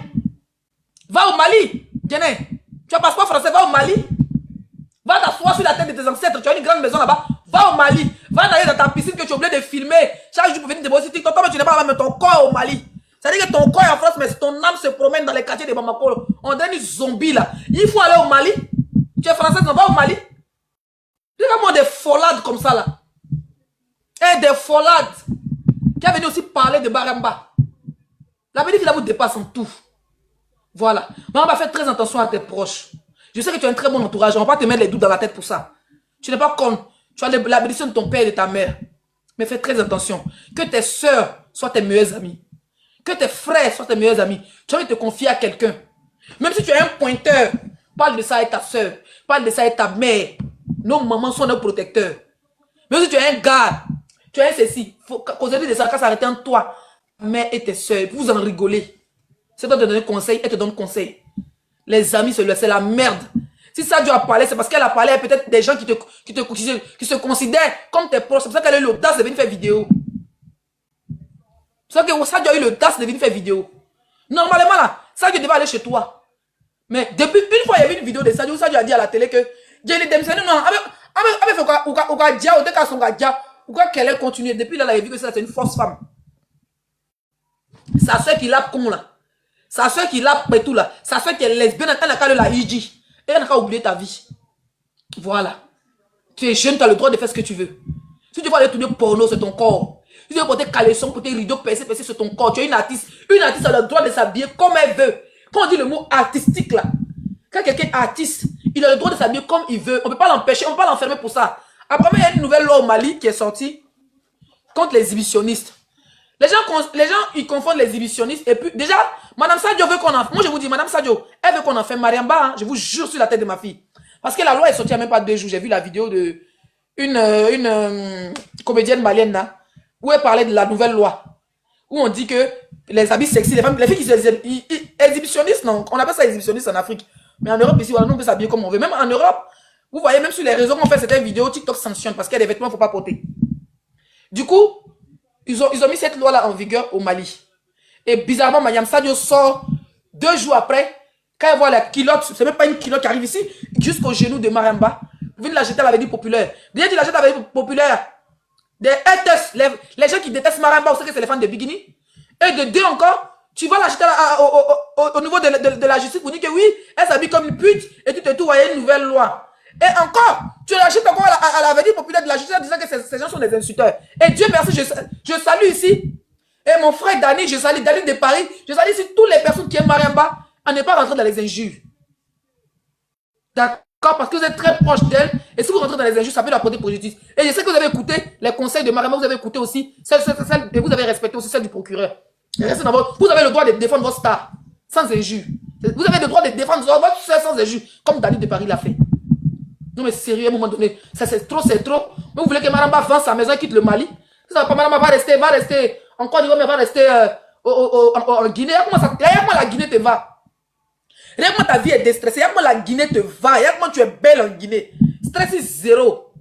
Va au Mali. Tiens, tu as passeport français, va au Mali. Va t'asseoir sur la tête de tes ancêtres. Tu as une grande maison là-bas. Va au Mali. Va aller dans ta piscine que tu es obligé de filmer. Chaque jour pour venir te bosser TikTok. Toi, tu n'es pas là, mais ton corps au Mali. C'est-à-dire que ton corps est en France, mais ton âme se promène dans les quartiers de Bamako. On dirait une zombie là. Il faut aller au Mali. Tu es française, on va au Mali. Regarde-moi des folades comme ça là. Et des folades. Qui a venu aussi parler de Mariamba. La bénéfice là vous dépasse en tout. Voilà. Mariamba, fais très attention à tes proches. Je sais que tu as un très bon entourage. On va pas te mettre les doutes dans la tête pour ça. Tu n'es pas con. Tu as la bénédiction de ton père et de ta mère. Mais fais très attention. Que tes soeurs soient tes meilleures amies. Que tes frères soient tes meilleurs amis. Tu as envie de te confier à quelqu'un. Même si tu as un pointeur, parle de ça avec ta soeur. Parle de ça avec ta mère. Nos mamans sont nos protecteurs. Même si tu as un gars, tu as un ceci. Faut causer de ça, quand ça arrête entre toi, ta mère et tes soeurs. Vous en rigolez. C'est toi de donner conseil, elle te donne conseil. Les amis, c'est la merde. Si Sadio a parlé, c'est parce qu'elle a parlé à peut-être des gens qui se considèrent comme tes proches. C'est pour ça qu'elle a eu l'audace de venir faire vidéo. C'est pour ça que Sadio a eu l'audace de venir faire vidéo. Normalement là, Sadio devait aller chez toi. Mais depuis une fois, il y avait une vidéo de Sadio où Sadio a dit à la télé que Jenny Demsene, non, qu'elle ait continué. Depuis là, il a vu que c'est une fausse femme. Sa soeur qui l'a con là. Sa soeur qui l'a tout là. Sa soeur qui est lesbienne, elle n'a qu'à la hiji. Et elle n'a qu'à oublier ta vie. Voilà. Tu es jeune, tu as le droit de faire ce que tu veux. Si tu veux aller tourner porno, c'est ton corps. Si tu veux porter caleçon, porter rideau, percer, c'est ton corps. Tu es une artiste. Une artiste a le droit de s'habiller comme elle veut. Quand on dit le mot artistique là, quand quelqu'un est artiste, il a le droit de s'habiller comme il veut. On ne peut pas l'empêcher, on ne peut pas l'enfermer pour ça. Après, il y a une nouvelle loi au Mali qui est sortie contre les exhibitionnistes. Les gens, ils confondent les exhibitionnistes. Et puis, déjà, Madame Sadio veut qu'on en... Moi, je vous dis, Madame Sadio, elle veut qu'on en fait Mariamba. Hein, je vous jure sur la tête de ma fille. Parce que la loi est sortie il n'y a même pas 2 jours. J'ai vu la vidéo de une comédienne malienne là, où elle parlait de la nouvelle loi. Où on dit que les habits sexy, les filles qui sont exhibitionnistes, non, on appelle ça exhibitionnistes en Afrique. Mais en Europe, ici, voilà, nous, on peut s'habiller comme on veut. Même en Europe, vous voyez, même sur les réseaux, on fait certaines vidéos, TikTok sanctionne parce qu'il y a des vêtements qu'il ne faut pas porter. Du coup, ils ont mis cette loi-là en vigueur au Mali. Et bizarrement, Mariam Sadio sort 2 jours après, quand elle voit la culotte, c'est même pas une culotte qui arrive ici, jusqu'au genou de Mariamba. Vous venez la jeter à l'avenir populaire. Déjà, tu la jettes à l'avenir populaire. Des haters, les gens qui détestent Mariamba, vous savez que c'est les fans de Bigini. Et de 2 encore, tu vas la jeter au niveau de la justice pour dire que oui, elle s'habille comme une pute et tu te trouves à une nouvelle loi. Et encore, tu l'achètes encore à l'avenir populaire de la justice en disant que ces gens sont des insulteurs. Et Dieu merci, je salue ici. Et mon frère Dani, je salue Dani de Paris. Je salue ici toutes les personnes qui aiment Mariamba. On n'est pas rentré dans les injures. D'accord? Parce que vous êtes très proche d'elle. Et si vous rentrez dans les injures, ça peut la porter positive. Et je sais que vous avez écouté les conseils de Mariamba. Vous avez écouté aussi et vous avez respecté aussi celle du procureur. Vous avez le droit de défendre votre star sans injure. Vous avez le droit de défendre votre soeur sans injure. Comme Dani de Paris l'a fait. Non mais sérieux, à un moment donné, ça c'est trop, c'est trop. Mais vous voulez que Mariamba vende sa maison et quitte le Mali? Ça va pas, Mariamba va rester, encore du mais va rester en Guinée. Regarde comment la Guinée te va. Regarde comment ta vie est déstressée. Regarde comment la Guinée te va. Regarde comment tu es belle en Guinée. Stress zéro.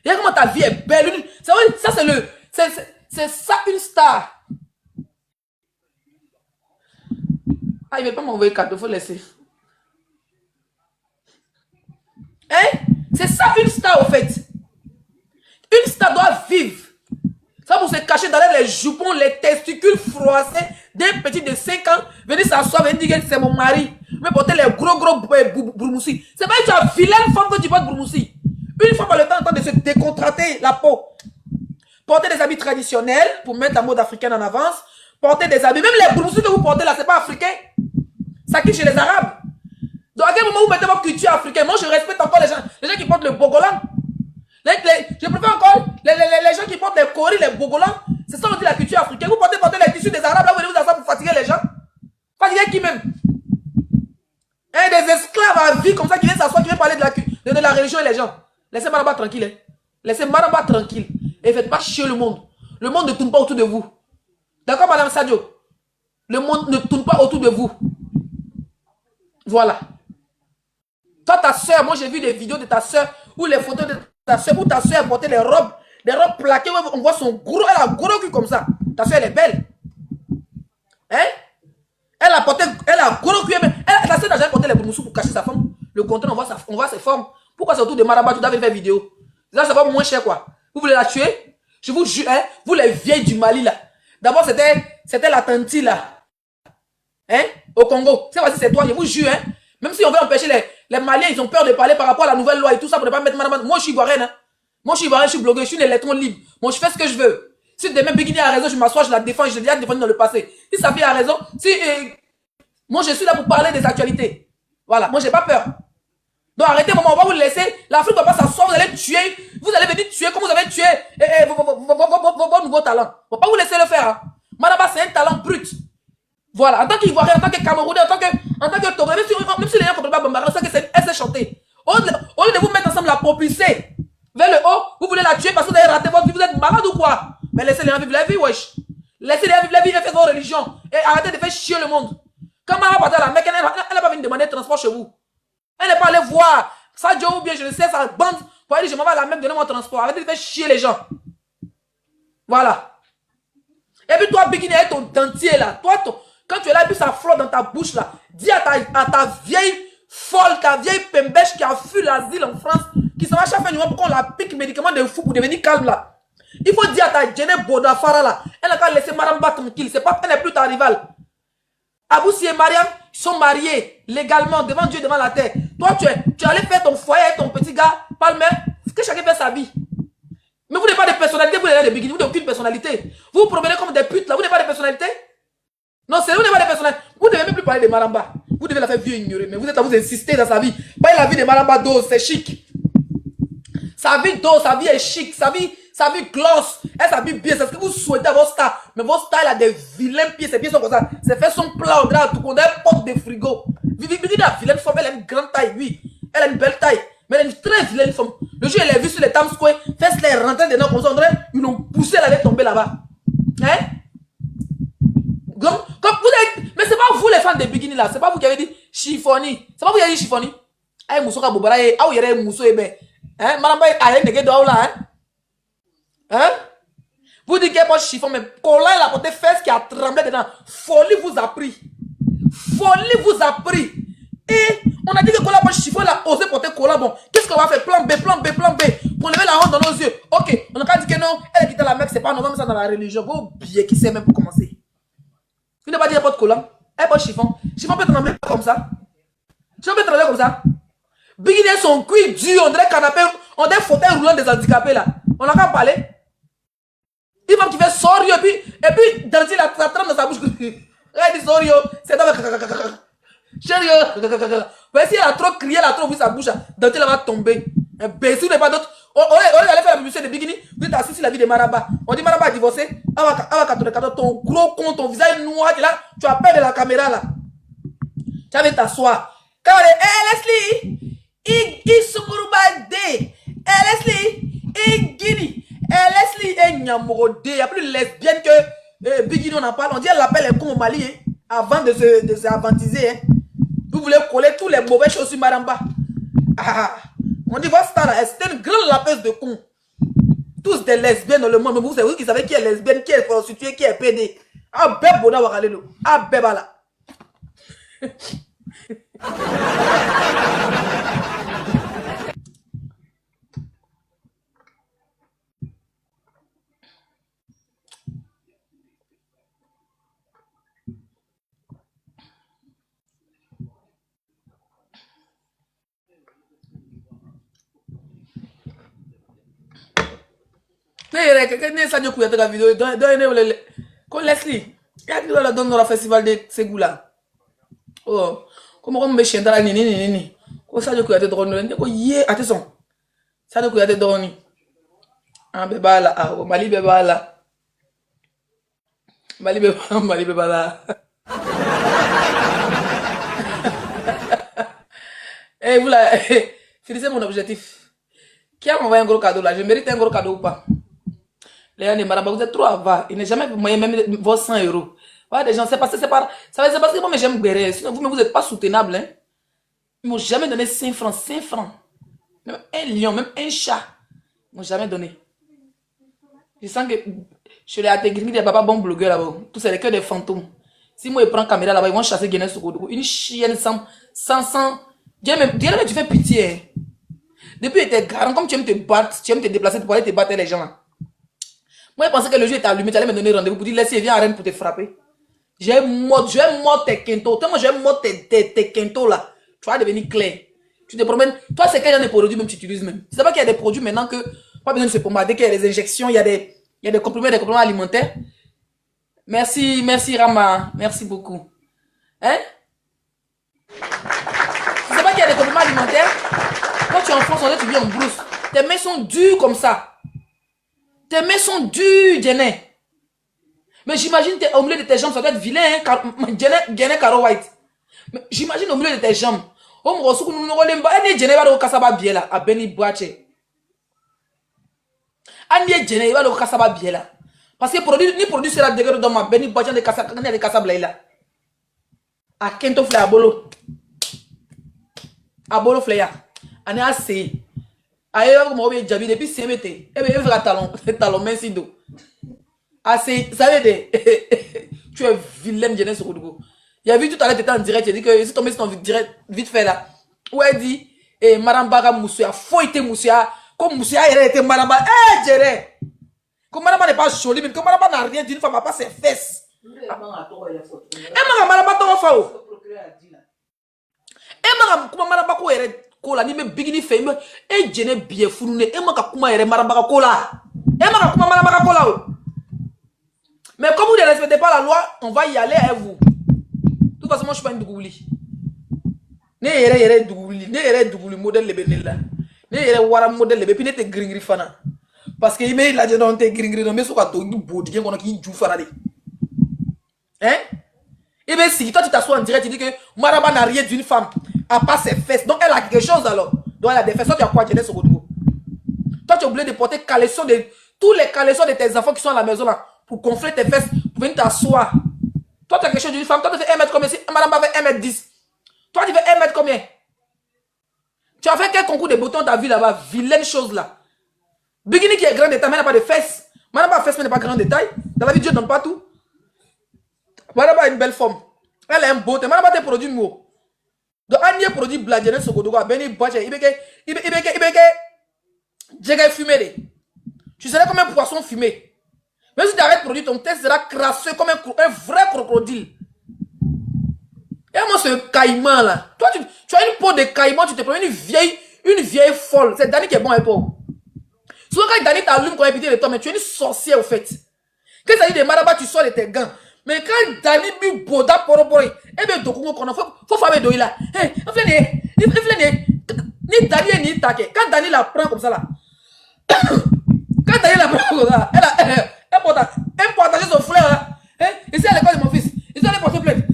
Regarde comment ta vie est belle. Ça c'est le... C'est ça une star. Ah, il ne veut pas m'envoyer cadeau, il faut laisser. Hein? C'est ça une star au fait. Une star doit vivre. Ça pour se cacher derrière les jupons, les testicules froissés d'un petit de 5 ans, venir s'asseoir et dire que c'est mon mari. Mais porter les gros brousmoussis. C'est pas que tu as vilaine femme que tu portes brousmoussis. Une fois par le temps de se décontracter la peau. Porter des habits traditionnels pour mettre la mode africaine en avance. Porter des habits. Même les brousmoussis que vous portez là, c'est pas africain. Ça quitte chez les Arabes. Donc à quel moment vous mettez votre culture africaine? Moi je respecte encore les gens qui portent le bogolan. Je préfère encore les gens qui portent les koris, les bogolans. C'est ça on dit la culture africaine. Vous portez les tissus des Arabes, là vous allez vous asseoir pour fatiguer les gens. Fatiguer qui même? Des esclaves à vie comme ça qui viennent s'asseoir, qui viennent parler de la religion et les gens. Laissez Maramba tranquille. Hein. Laissez Maramba tranquille. Et faites pas chier le monde. Le monde ne tourne pas autour de vous. D'accord, Madame Sadio? Le monde ne tourne pas autour de vous. Voilà. Toi, ta soeur, moi j'ai vu des vidéos de ta soeur ou les photos de ta soeur où ta soeur portait des robes plaquées, on voit son gros, elle a un gros cul comme ça. Ta soeur, elle est belle. Hein? Elle a un gros cul. Ta soeur n'a jamais porté les boumoussous pour cacher sa forme. Le contraire, on voit ses formes. Pourquoi c'est autour de Maraba, tu dois faire vidéo? Là, ça va moins cher quoi. Vous voulez la tuer? Je vous jure, hein? Vous les vieilles du Mali là. D'abord, c'était la tanti là. Hein? Au Congo. C'est toi, je vous jure, hein? Même si on veut empêcher les Maliens, ils ont peur de parler par rapport à la nouvelle loi et tout ça pour ne pas mettre Maraba. Moi, je suis ivoirienne, hein? Moi, je suis ivoirienne, je suis blogueur, je suis un électron libre. Moi, je fais ce que je veux. Si demain Bikini a raison, je m'assois, je la défends, je l'ai déjà défendu dans le passé. Si sa fille a raison, moi, je suis là pour parler des actualités. Voilà, moi, j'ai pas peur. Donc, arrêtez, maman, on va vous laisser. L'Afrique ne va pas s'asseoir, vous allez tuer. Vous allez venir tuer comme vous avez tué vos nouveaux talents. On va pas vous laisser le faire. Hein. Maraba, c'est un talent brut. Voilà, en tant qu'Ivoirien, en tant que Camerounais, en tant que Togolais, même si les gens ne comprennent pas Bambara, c'est qu'elle sait chanter. Au lieu de vous mettre ensemble, la propulser vers le haut, vous voulez la tuer parce que vous avez raté votre vie, vous êtes malade ou quoi? Mais laissez les gens vivre la vie, wesh. Laissez les gens vivre la vie et faites vos religions. Et arrêtez de faire chier le monde. Quand Mara partait à la Mecque, elle n'a pas venu demander transport chez vous. Elle n'est pas allée voir Sadio ou bien je ne sais, sa bande pour aller dire je m'en vais à la Mecque, donnez-moi transport. Arrêtez de faire chier les gens. Voilà. Et puis toi, Bikini, avec ton dentier là, quand tu es là et puis ça flotte dans ta bouche là, dis à ta vieille folle, ta vieille pembèche qui a fui l'asile en France, qui s'en va chaque fois pour qu'on la pique médicaments de fou pour devenir calme là. Il faut dire à ta Djene Bodafara là, elle n'a qu'à laisser Maramba tranquille, elle n'est plus ta rivale. Aboussi et Mariam sont mariés légalement devant Dieu, devant la terre. Toi, tu allais faire ton foyer avec ton petit gars, Palmer, que chacun fait sa vie. Mais vous n'avez pas de personnalité, vous n'avez vous n'avez aucune personnalité. Vous vous promenez comme des putes là, vous n'avez pas de personnalité. Non, c'est vous n'avez pas de personnalité. Vous ne devez même plus parler de Maramba. Vous devez la faire vieux ignorer, mais vous êtes à vous insister dans sa vie. Pas la vie de Maramba d'eau, c'est chic. Sa vie d'eau, sa vie est chic, sa vie gloss, elle s'habille bien, c'est ce que vous souhaitez à vos stars. Mais vos stars, elle a des vilains pieds, ses pieds sont comme ça. C'est fait son plat, on dirait tout qu'on a porte de frigo. Vivi la vilaine forme, elle a une grande taille, oui. Elle a une belle taille, mais elle a une très vilaine forme. Le jour, elle est vue sur les Times Square, fesses les rentrer dedans comme ça, on dirait, ils l'ont poussé, elle allait tomber là-bas. Hein? Comme vous avez, mais c'est pas vous les fans de Bikini là, c'est pas vous qui avez dit chiffoni. C'est pas vous qui avez dit chiffoni. Aïe, mousso ka bobara, aïe, ou yere mousso ebe. Hein? Maramba, aïe, nege doa là, hein? Hein? Vous dites qu'elle porte chiffon, mais Colin elle a porté fesses qui a tremblé dedans. Folie vous a pris. Folie vous a pris. Et on a dit que Colin porte chiffon, elle a osé porter Colin. Bon, qu'est-ce qu'on va faire? Plan B, plan B, plan B. Pour lever la honte dans nos yeux. Ok, on a qu'à dire que non, elle a quitté la Mecque, c'est pas normal, ça dans la religion. Vous oubliez qui c'est même pour commencer. Vous n'avez pas dit qu'elle porte Colin. Elle porte chiffon. Chiffon peut trembler comme ça. Chiffon peut trembler comme ça. Bikini son cuir dur, on dirait canapé, on dirait fauteuil roulant des handicapés là. On a qu'à parler. Il va qui fait sorry et puis Dantille la trempe dans sa bouche. Elle dit sorry, c'est dans chérie. Mais si elle a trop crié, elle a trop vu sa bouche, Dantille va tomber. Un baiser n'est pas d'autre. On allait faire la publicité de Bikini. Vous êtes assis sur la vie de Maraba. On dit Maraba a divorcé. Ton gros con, ton visage noir, là, tu as peur de la caméra là. Tu vas t'asseoir. Quand on dit, Leslie, il se Leslie, et Guinée, Leslie, et Nyamorode. Il n'y a plus lesbienne que Bigini, on en parle. On dit elle appelle les cons au Mali, hein, avant de se avantiser. Hein. Vous voulez coller tous les mauvais choses sur Maramba. On dit, votre star, c'était une grande lapeuse de cons. Tous des lesbiennes dans le monde. Mais vous savez qui savez qui est lesbienne, qui est prostituée, qui est pédé. Ah, bébé, bon, ah, bébé, là. Leslie, il y a qui la donne dans le festival de Ségoula. Oh, comment on me chien dans la nini. Quoi ça, je crois que tu drôle. Quoi, yé, attention. Ça, je crois que tu drôle. Ah, bébé là, ah, Mali bébé là. Mali bébé là. Eh, vous là, finissez mon objectif. Qui a envoyé un gros cadeau là? Je mérite un gros cadeau ou pas? Les gens de Maraba, vous êtes trop avares. Il n'est jamais moyen même vos 100 euros. Voilà, des gens, c'est parce que moi, j'aime Béret. Sinon, vous n'êtes pas soutenable. Hein? Ils m'ont jamais donné 5 francs. 5 francs. Même un lion, même un chat. Ils m'ont jamais donné. Je sens que je l'ai intégré des papas bons blogueurs là-bas. Tout c'est que des fantômes. Si moi, je prends caméra là-bas, ils vont chasser Guinness Soukoudou. Une chienne sans. Dieu, mais tu fais pitié. Hein? Depuis, tu étais garant, comme tu aimes te battre, tu aimes te déplacer pour aller te battre les gens là. Moi, je pensais que le jeu était allumé, tu allais me donner rendez-vous pour dire, laisse, viens à Rennes pour te frapper. J'ai mort tes quintos. Tellement j'ai mort tes quintos là. Tu vas devenir clair. Tu te promènes. Toi, c'est quel genre de produits même tu utilises même. Tu sais pas qu'il y a des produits maintenant que, pas besoin de se pommader, qu'il y a des injections, il y a des compléments alimentaires. Merci Rama. Merci beaucoup. Hein? Tu sais pas qu'il y a des compléments alimentaires? Quand tu es en France, on dit tu viens en brousse. Tes mains sont dures comme ça. Tes mains sont dures, Jenny. Mais j'imagine au milieu de tes jambes, ça doit être vilain, hein, Jenny Caro White. Mais j'imagine au milieu de tes jambes. On me reçoit, nous nous relève pas. Jenny va au Kassaba Biela, à Beni Boache. Annie Jenny va au Kassaba Biela. Parce que ni produit sera dégueu dans ma Beni Boache de Kassaba là. À Kento Flea Abolo. Abolo Flea. Annie a essayé. Ailleurs, comme on vient de depuis 5 mètres. Eh bien, il va talon, merci d'eau. Ah, c'est, ça veut dire, tu es vilaine, Jeunesse Roudougou. Il y a vu tout à l'heure, tu étais en direct, il dit que c'est tombé sur ton direct, vite fait là. Où elle dit, Madame Baga Moussia, faut être Moussia, comme Moussia, elle était Madame Baga, Jéré. Comme Madame n'est pas jolie, mais comme Madame n'a rien d'une femme, n'a pas ses fesses. Madame Baga, ton enfant. Comment Madame Baga, elle kola ni me bigini fe me e jene bien founé e maka kuma yere maramba kola e maka kuma maramba kola. Mais comme vous ne respectez pas la loi, on va y aller à vous. De toute façon, moi je suis pas une dougouli. Ne yere dougouli, ne yere dougouli modèle le benella. Ne yere wara modèle le puis ne te gringri fana. Parce que il me la dedans te gringri non mais so ka to du bodi gen kono ki jou fana de. Hein? Et bien si toi tu t'assois en direct, tu dis que Maraba n'a rien d'une femme. À part ses fesses. Donc elle a quelque chose alors. Donc elle a des fesses. Toi tu as quoi, Jeunesse Roudougou? Toi tu es obligé de porter caleçon de tous les caleçons de tes enfants qui sont à la maison là pour gonfler tes fesses, pour venir t'asseoir. Toi tu as quelque chose d'une femme. Toi tu fais 1 mètre combien? Si Madame fait 1 mètre 10. Toi tu fais 1 mètre combien? Tu as fait quel concours de beauté dans ta vie là-bas? Vilaine chose là. Bikini qui est grand détail, mais n'a pas de fesses. Madame a fesses, mais n'est pas grand détail. Dans la vie Dieu ne donne pas tout. Madame a une belle forme. Elle a un beauté. Madame a des produits mou. Donc, un produit bladjene sokodogo a béni boche, il j'ai fumé. Tu serais comme un poisson fumé. Même si tu arrêtes de produire, ton test sera crasseux comme un vrai crocodile. Et moi, ce caïman là. Toi, tu as une peau de caïman, tu te prends une vieille folle. C'est Dani qui est bon à l'époque. Souvent, quand Dani t'allume quand il pitié de toi, mais tu es une sorcière au fait. Quand tu as dit de Maraba, tu sors de tes gants. Mais quand Dani bi boda porobori, eh bien, donc, on faut faire des là. Eh, ni Dani ni take. Quand Dani la prend comme ça là, quand Dani la prend comme ça, elle porte son frère là. Ici à l'école de mon fils, ils allaient porter plainte.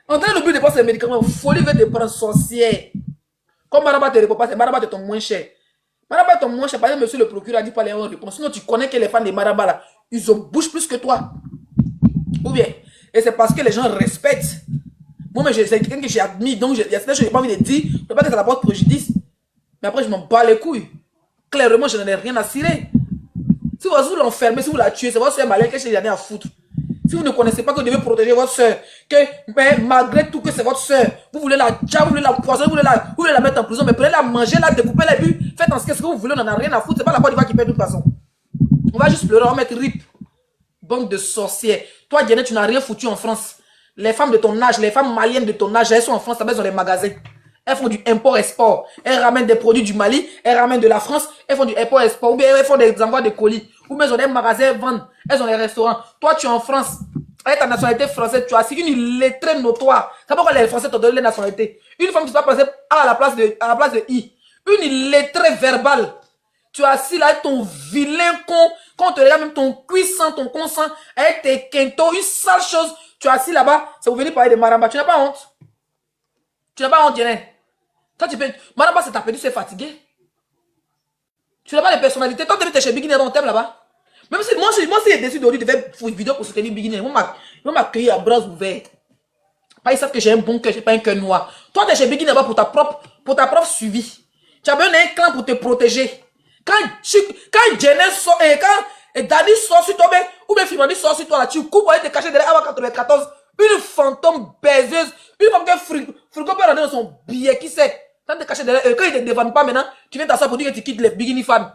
On donne le but de passer les médicaments. Folie veut te prendre sorcière. Comme Maraba te répond pas, c'est Maraba te tombe moins cher. Maraba tombe moins cher. Par exemple, monsieur le procureur a dit pas les réponses. Sinon, tu connais que les fans de Maraba là, ils ont bouge plus que toi. Ou bien, et c'est parce que les gens respectent. Moi, c'est quelqu'un que j'ai admis, donc il y a certaines choses que j'ai pas envie de dire, je ne peux pas que ça apporte préjudice. Mais après, je m'en bats les couilles. Clairement, je n'en ai rien à cirer. Si vous l'enfermez, si vous la tuez, c'est votre soeur malin, qu'est-ce qu'il y en a à foutre? Si vous ne connaissez pas que vous devez protéger votre soeur, que mais malgré tout que c'est votre soeur, vous voulez la tuer, vous voulez la poisonner, vous voulez la mettre en prison, mais prenez-la manger, la découper les buts, faites en ce que vous voulez, on n'en a rien à foutre, c'est pas la Côte d'Ivoire qui perd de toute façon. On va juste pleurer, on va mettre RIP. Bande de sorcières. Toi, Diane, tu n'as rien foutu en France. Les femmes de ton âge, les femmes maliennes de ton âge, elles sont en France, elles sont dans les magasins. Elles font du import-export. Elles ramènent des produits du Mali, elles ramènent de la France, elles font du import-export. Ou bien elles font des envois de colis. Ou bien elles ont des magasins, elles vendent. Elles ont des restaurants. Toi, tu es en France. Avec ta nationalité française, tu as assis une illettrée notoire. C'est pourquoi les Français t'ont donné la nationalité. Une femme qui va passer à la place de I. Une illettrée verbale. Tu as assis là avec ton vilain con. Quand on te regarde, même ton cuisson, ton consent, avec tes quintos, une sale chose. Tu as assis là-bas, c'est pour venir parler de Maramba. Tu n'as pas honte. Tu n'as pas honte, Diane. Toi, tu peux. Maramba, c'est ta perdu, c'est fatigué. Tu n'as pas de personnalité. Toi, tu es chez Beginner, on t'aime là-bas. Même si moi, si j'ai décidé aujourd'hui de faire une vidéo pour soutenir Beginner, ils vont m'accueillir à bras ouverts. Ils savent que j'ai un bon cœur, je n'ai pas un cœur noir. Toi, tu es chez Beginner pour ta propre suivi. Tu as besoin d'un clan pour te protéger. Quand Jenner sort, quand Dani sort sur toi, ou bien Fimani sort sur toi, là, tu coupes pour aller te cacher derrière Awa 94, une fantôme baiseuse, une femme que frigo peut rentrer dans son billet, qui sait? Quand te cacher derrière, quand ils ne te défendent pas maintenant, tu viens t'asseoir pour dire que tu quittes les Bikini fans.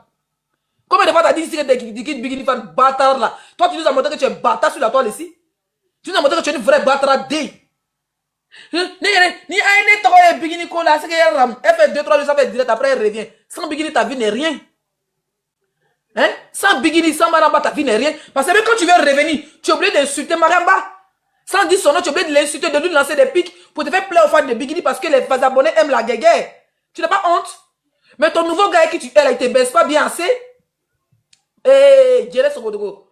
Combien de fois t'as dit ici que tu quittes Bikini fans, bâtard là? Toi, tu nous as montré que tu es bâtard sur la toile ici. Tu nous as montré que tu es une vraie bâtard D. Ni aïe toi Bikini cola, c'est qu'elle rame. Elle fait 2-3 jours, ça fait direct, après elle revient. Sans Bikini, ta vie n'est rien. Hein? Sans Bikini, sans Maramba, ta vie n'est rien. Parce que même quand tu veux revenir, tu es obligé d'insulter Maramba. Sans dire son nom, tu es obligé de l'insulter, de lui lancer des pics pour te faire plaire aux fans de Bikini parce que les abonnés aiment la guéguerre. Tu n'as pas honte? Mais ton nouveau gars qui tu es là, il te baisse pas bien assez. Eh, Dieu son godogo.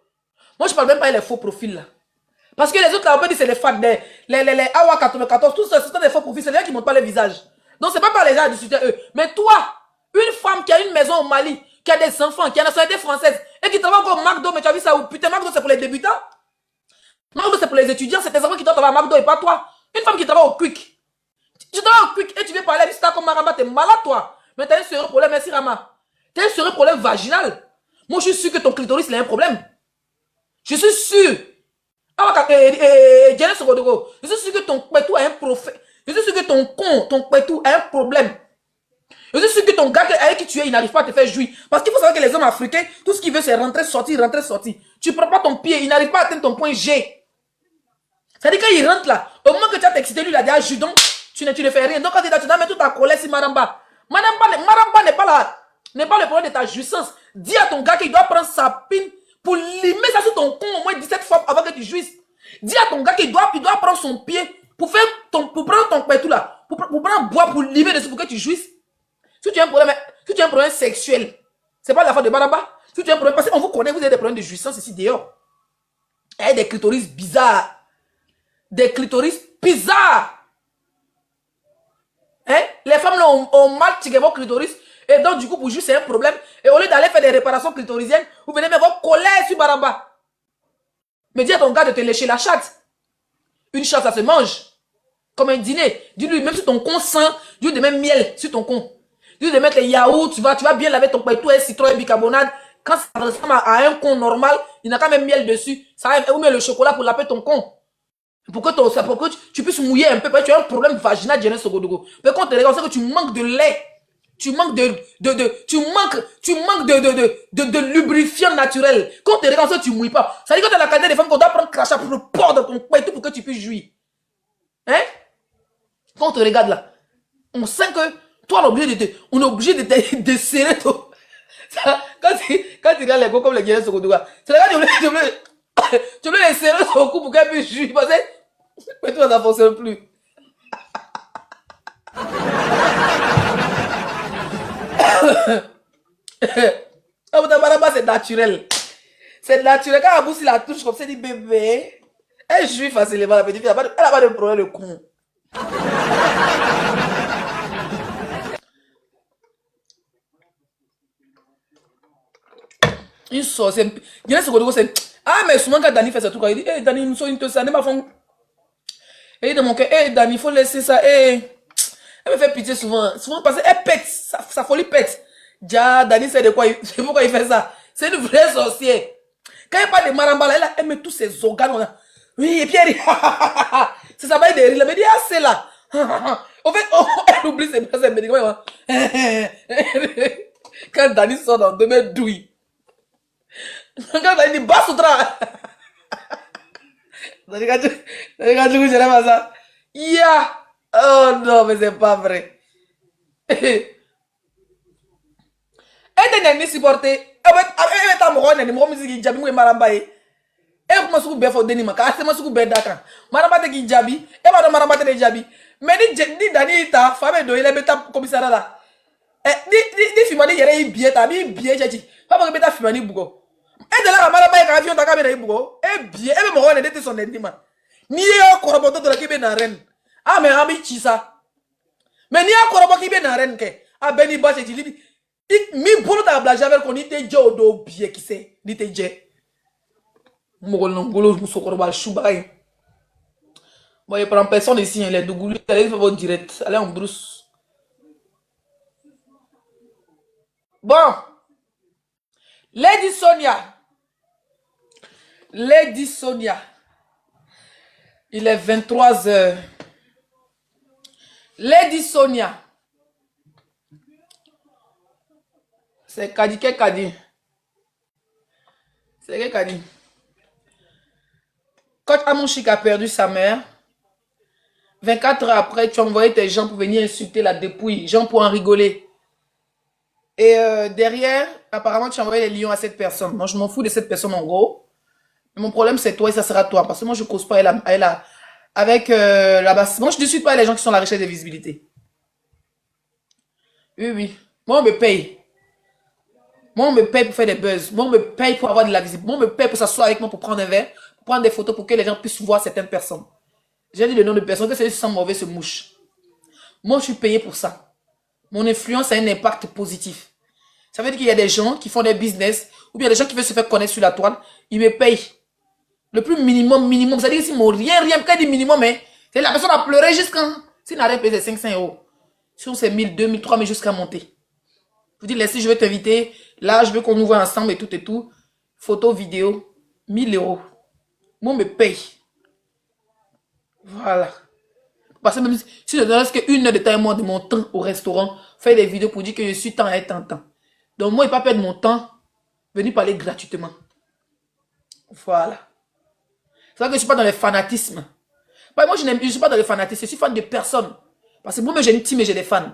Moi, je parle même pas des faux profils là. Parce que les autres là, on peut dire c'est les fans, les Awa 94, tout ça, ce sont des faux profils, c'est les gens qui ne montrent pas le visage. Donc, c'est pas par les gens à discuter eux. Mais toi, une femme qui a une maison au Mali, qui a des enfants, qui a une nationalité française, et qui travaille encore au McDo, mais tu as vu ça où? Putain, McDo c'est pour les débutants. McDo c'est pour les étudiants, c'est tes enfants qui doivent travailler à McDo et pas toi. Une femme qui travaille au Quick. Tu travailles au Quick et tu viens parler à l'histoire comme Maramba, t'es malade toi. Mais t'as un sérieux problème, merci Rama. T'as un sérieux problème vaginal. Moi, je suis sûr que ton clitoris, il a un problème. Je suis sûr. Je suis sûr que ton pétou a un prophète. Je suis sûr que ton pétou a un problème. Je suis sûr que ton gars avec qui tu es, il n'arrive pas à te faire jouir. Parce qu'il faut savoir que les hommes africains, tout ce qu'ils veulent, c'est rentrer, sortir, rentrer, sortir. Tu ne prends pas ton pied, il n'arrive pas à atteindre ton point G. C'est-à-dire quand il rentre là, au moment que tu as excité, lui, il a dit, ah, donc, tu ne fais rien. Donc quand tu dois mettre toute ta colère sur Maramba. Maramba n'est pas là. N'est pas le problème de ta jouissance. Dis à ton gars qu'il doit prendre sa pine pour limer ça sur ton con au moins 17 fois avant que tu jouisses. Dis à ton gars qu'il doit prendre son pied pour prendre ton pétou là, pour prendre bois pour limer dessus pour que tu jouisses. Si tu as un problème sexuel, c'est pas la faute de Maramba. Si tu as un problème, parce qu'on vous connaît, vous avez des problèmes de jouissance ici dehors. Il y a des clitoris bizarres. Des clitoris bizarres. Hein? Les femmes là ont mal tiré vos clitoris. Et donc, du coup, pour jouir, c'est un problème. Et au lieu d'aller faire des réparations clitorisiennes, vous venez mettre votre colère sur Maramba. Mais dis à ton gars de te lécher la chatte. Une chatte, ça se mange. Comme un dîner. Dis-lui, même si ton con sent, dis-lui de mettre miel sur ton con. Dis-lui de mettre les yaourts, tu vas bien laver ton pétou, un citron et bicarbonate. Quand ça ressemble à un con normal, il n'a qu'à mettre miel dessus. Ça ou met le chocolat pour laver ton con. Pour que tu puisses mouiller un peu. Parce que tu as un problème vaginal, Diane Sogodogo. Mais quand tu regardes, on sait que tu manques de lait. Tu manques de lubrifiant naturel. Quand tu regardes ça, tu mouilles pas. Ça veut dire que tu as la qualité des femmes qu'on doit prendre crachat pour le port de ton pétou pour que tu puisses jouir. Hein? Quand on te regarde là, on sent que toi, on est obligé de serrer ton. Quand tu regardes les gars comme les Guinéens Sokodoua, c'est là que tu veux les serrer son cou pour qu'elle puisse jouir. Parce que toi, ça ne fonctionne plus. C'est naturel. C'est naturel. Quand Abou, la touche comme ça, il dit bébé. Elle jouit facilement, la petite fille. Elle n'a pas de problème de con. Une sorcière. Il y a ce qu'on dit, Ah, mais souvent quand Dani fait ce truc, il dit, hey, Dani, nous sommes une te ça, n'est pas fond. Et dans mon cœur, hey, Dani, il faut laisser ça, hey. Elle me fait pitié souvent. Souvent parce qu'elle pète, sa folie pète. Déjà, Dani sait de quoi c'est pourquoi il fait ça. C'est une vraie sorcière. Quand elle parle de Marambala, elle met tous ses organes. Oui, et puis elle dit, c'est ça, va de rire. Elle me dit, ah, c'est là. En fait, elle oublie ses médicaments. Quand Dani sort dans demain douille. Quand Dani dit, bas soutra. Dani, quand tu je pas ça. Yeah. Oh non, mais c'est pas vrai. Elle n'est supporté. Elle est à mon musique, Jabi, ou Marambaye. Elle commence à faire des nimas. Elle commence à faire des dakar. Marambate qui Jabi. Elle va dans Marambate de Jabi. Mais ni Dani, ta femme, il est bêta commissariat là. Ni Fimani, il y a un billet, j'ai dit. Papa, bêta Fimani, Bougo. Elle est là, Marambaye, quand avion, ta caméra, Bougo. Et bien, elle me rend, elle était son endiment. Ni un corroborateur de la Québec dans Rennes. Ah, mais Ami Chisa. Mais ni un corroborateur qui vient dans Rennes. Ah, Benny Bache, il dit. Mi bolo ta blague avec qu'on était jodo bien qui c'est. Ni te dje. Mongolo, Moussokoroba, Choubaï. Bon, il prend personne ici, les Dougoulou, allez faire votre direct. Allez en brousse. Bon. Lady Sonia. Lady Sonia. Il est 23h. Lady Sonia. C'est Kadi, qu'est-ce Kadi? C'est qu'est-ce Kadi? Quand Amonchik a perdu sa mère, 24 heures après, tu as envoyé tes gens pour venir insulter la dépouille, gens pour en rigoler. Et derrière, apparemment, tu as envoyé les lions à cette personne. Moi, je m'en fous de cette personne en gros. Mais mon problème, c'est toi et ça sera toi. Parce que moi, je ne cause pas avec la basse. Moi, je ne discute pas les gens qui sont à la recherche de visibilité. Oui, oui. Moi, on me paye. Moi, on me paye pour faire des buzz. Moi, on me paye pour avoir de la visibilité. Moi, on me paye pour s'asseoir avec moi, pour prendre un verre, pour prendre des photos pour que les gens puissent voir certaines personnes. J'ai dit le nom de personnes que celui qui sent mauvais se mouche. Moi, je suis payé pour ça. Mon influence a un impact positif. Ça veut dire qu'il y a des gens qui font des business, ou bien des gens qui veulent se faire connaître sur la toile, ils me payent. Le plus minimum. C'est-à-dire qu'ils m'ont rien, quand ils disent minimum, mais c'est la personne a pleuré jusqu'à. S'il n'a rien payé, c'est 500 euros. Si on c'est 1000, 2000, 3000 jusqu'à monter. Vous dites, si je veux t'inviter, là, je veux qu'on nous voit ensemble et tout. Photo, vidéo, 1000 euros. Moi, on me paye. Voilà. Parce que même si je donne qu'une heure de temps et moins de mon temps au restaurant, faire des vidéos pour dire que je suis temps et temps. Donc, moi, il ne pas perdre mon temps, venir parler gratuitement. Voilà. C'est vrai que je ne suis pas dans le fanatisme. Moi, je ne suis pas dans le fanatisme. Je suis fan de personne. Parce que moi-même, j'ai une team et j'ai des fans.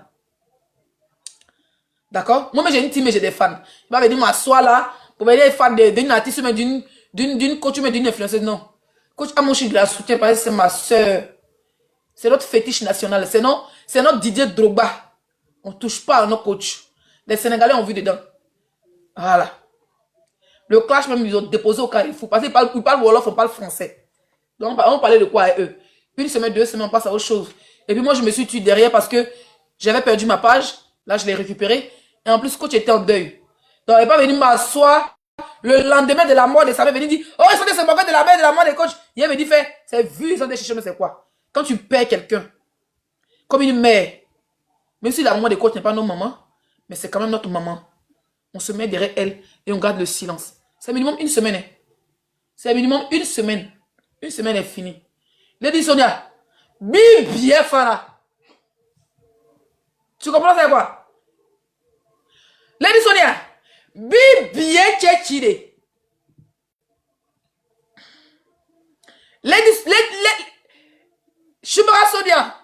D'accord? Moi-même, j'ai une team et j'ai des fans. Il va venir m'asseoir là pour venir être fan d'une artiste, mais d'une coach, mais d'une influenceuse. Non. Coach Amonchik la soutient parce que c'est ma soeur. C'est notre fétiche national. C'est notre Didier Drogba. On ne touche pas à nos coachs. Les Sénégalais ont vu dedans. Voilà. Le clash, même, ils ont déposé au Carrefour. Parce qu'ils parlent Wolof, on parle français. Donc, on parlait de quoi à eux? Une semaine, 2 semaines, on passe à autre chose. Et puis, moi, je me suis tué derrière parce que j'avais perdu ma page. Là, je l'ai récupérée. Et en plus, le coach était en deuil. Donc, il n'est pas venu m'asseoir le lendemain de la mort de sa mère. Il est venu dire, oh, ils sont des symboliques de la mort des coachs. Il me dit, c'est vu, ils sont des chichons, mais c'est quoi? Quand tu perds quelqu'un, comme une mère, même si la maman des coachs n'est pas notre maman, mais c'est quand même notre maman. On se met derrière elle et on garde le silence. C'est minimum une semaine. C'est minimum une semaine. Une semaine est finie. Lady Sonia, bien Farah. Tu comprends c'est quoi? Lady Sonia, bien Tchéchide. Lady Choubara Sonia,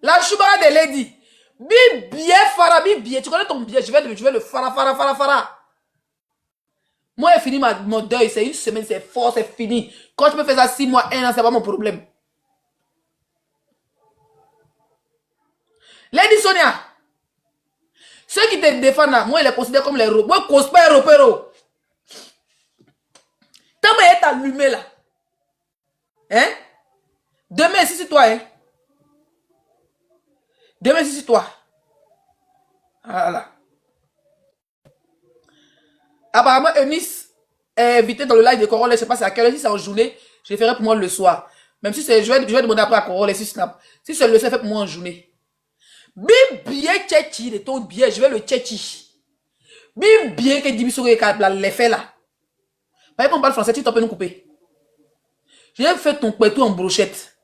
la Choubara de Lady. Bien Farah, bien. Tu connais ton bien, je vais le Farah. Moi, j'ai fini mon deuil, c'est une semaine, c'est fort, c'est fini. Quand je me fais ça 6 mois, 1 an, c'est pas mon problème. Lady Sonia, ceux qui te défendent là, moi, je les considère comme les robots. Moi, je ne cause pas les robots. Tant que tu es allumé là, hein? Demain, si c'est toi, hein? Demain, si c'est toi. Voilà. Apparemment, Eunice invité dans le live de Corolle, je sais pas c'est à quelle heure, si c'est en journée, je ferai pour moi le soir. Même si c'est, je vais demander après à Corolle sur Snap. Si c'est le soir, fait pour moi en journée. Bim bien tchéchi de ton billet, je vais le tchéchi. Bim bien que Dibi Sogo l'effet là. Par exemple, on parle français, tu peux nous couper. J'ai fait ton couteau en brochette.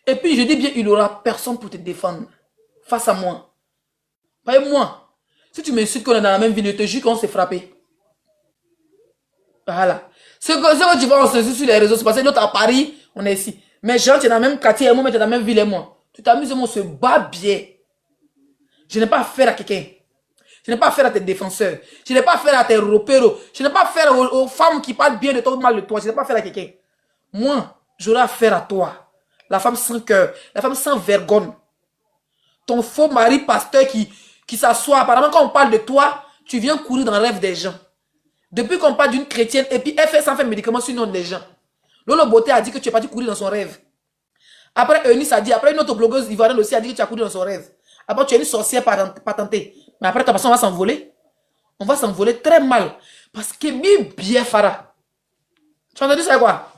Et puis je dis bien, il n'y aura personne pour te défendre. Face à moi. Par exemple, moi, si tu m'insultes qu'on est dans la même ville, je te jure qu'on s'est frappé. Voilà. Ce que tu vois, on se sur les réseaux, c'est parce que l'autre à Paris, on est ici. Mais Jean, tu es dans le même quartier et moi, tu es dans la même ville et moi. Tu t'amuses, on se bat bien. Je n'ai pas affaire à quelqu'un. Je n'ai pas affaire à tes défenseurs. Je n'ai pas affaire à tes repéros. Je n'ai pas affaire aux femmes qui parlent bien de toi ou mal de toi. Je n'ai pas affaire à quelqu'un. Moi, j'aurai affaire à toi. La femme sans cœur. La femme sans vergogne. Ton faux mari pasteur qui s'assoit. Apparemment, quand on parle de toi, tu viens courir dans le rêve des gens. Depuis qu'on parle d'une chrétienne, et puis elle fait sans faire médicament sur le nom des gens. Lolo Beauté a dit que tu es parti courir dans son rêve. Après, Eunice a dit, après une autre blogueuse ivoirienne aussi a dit que tu as couru dans son rêve. Après, tu es une sorcière patentée. Mais après, on va s'envoler. On va s'envoler très mal. Parce que bien Farah. Tu as entendu ça quoi?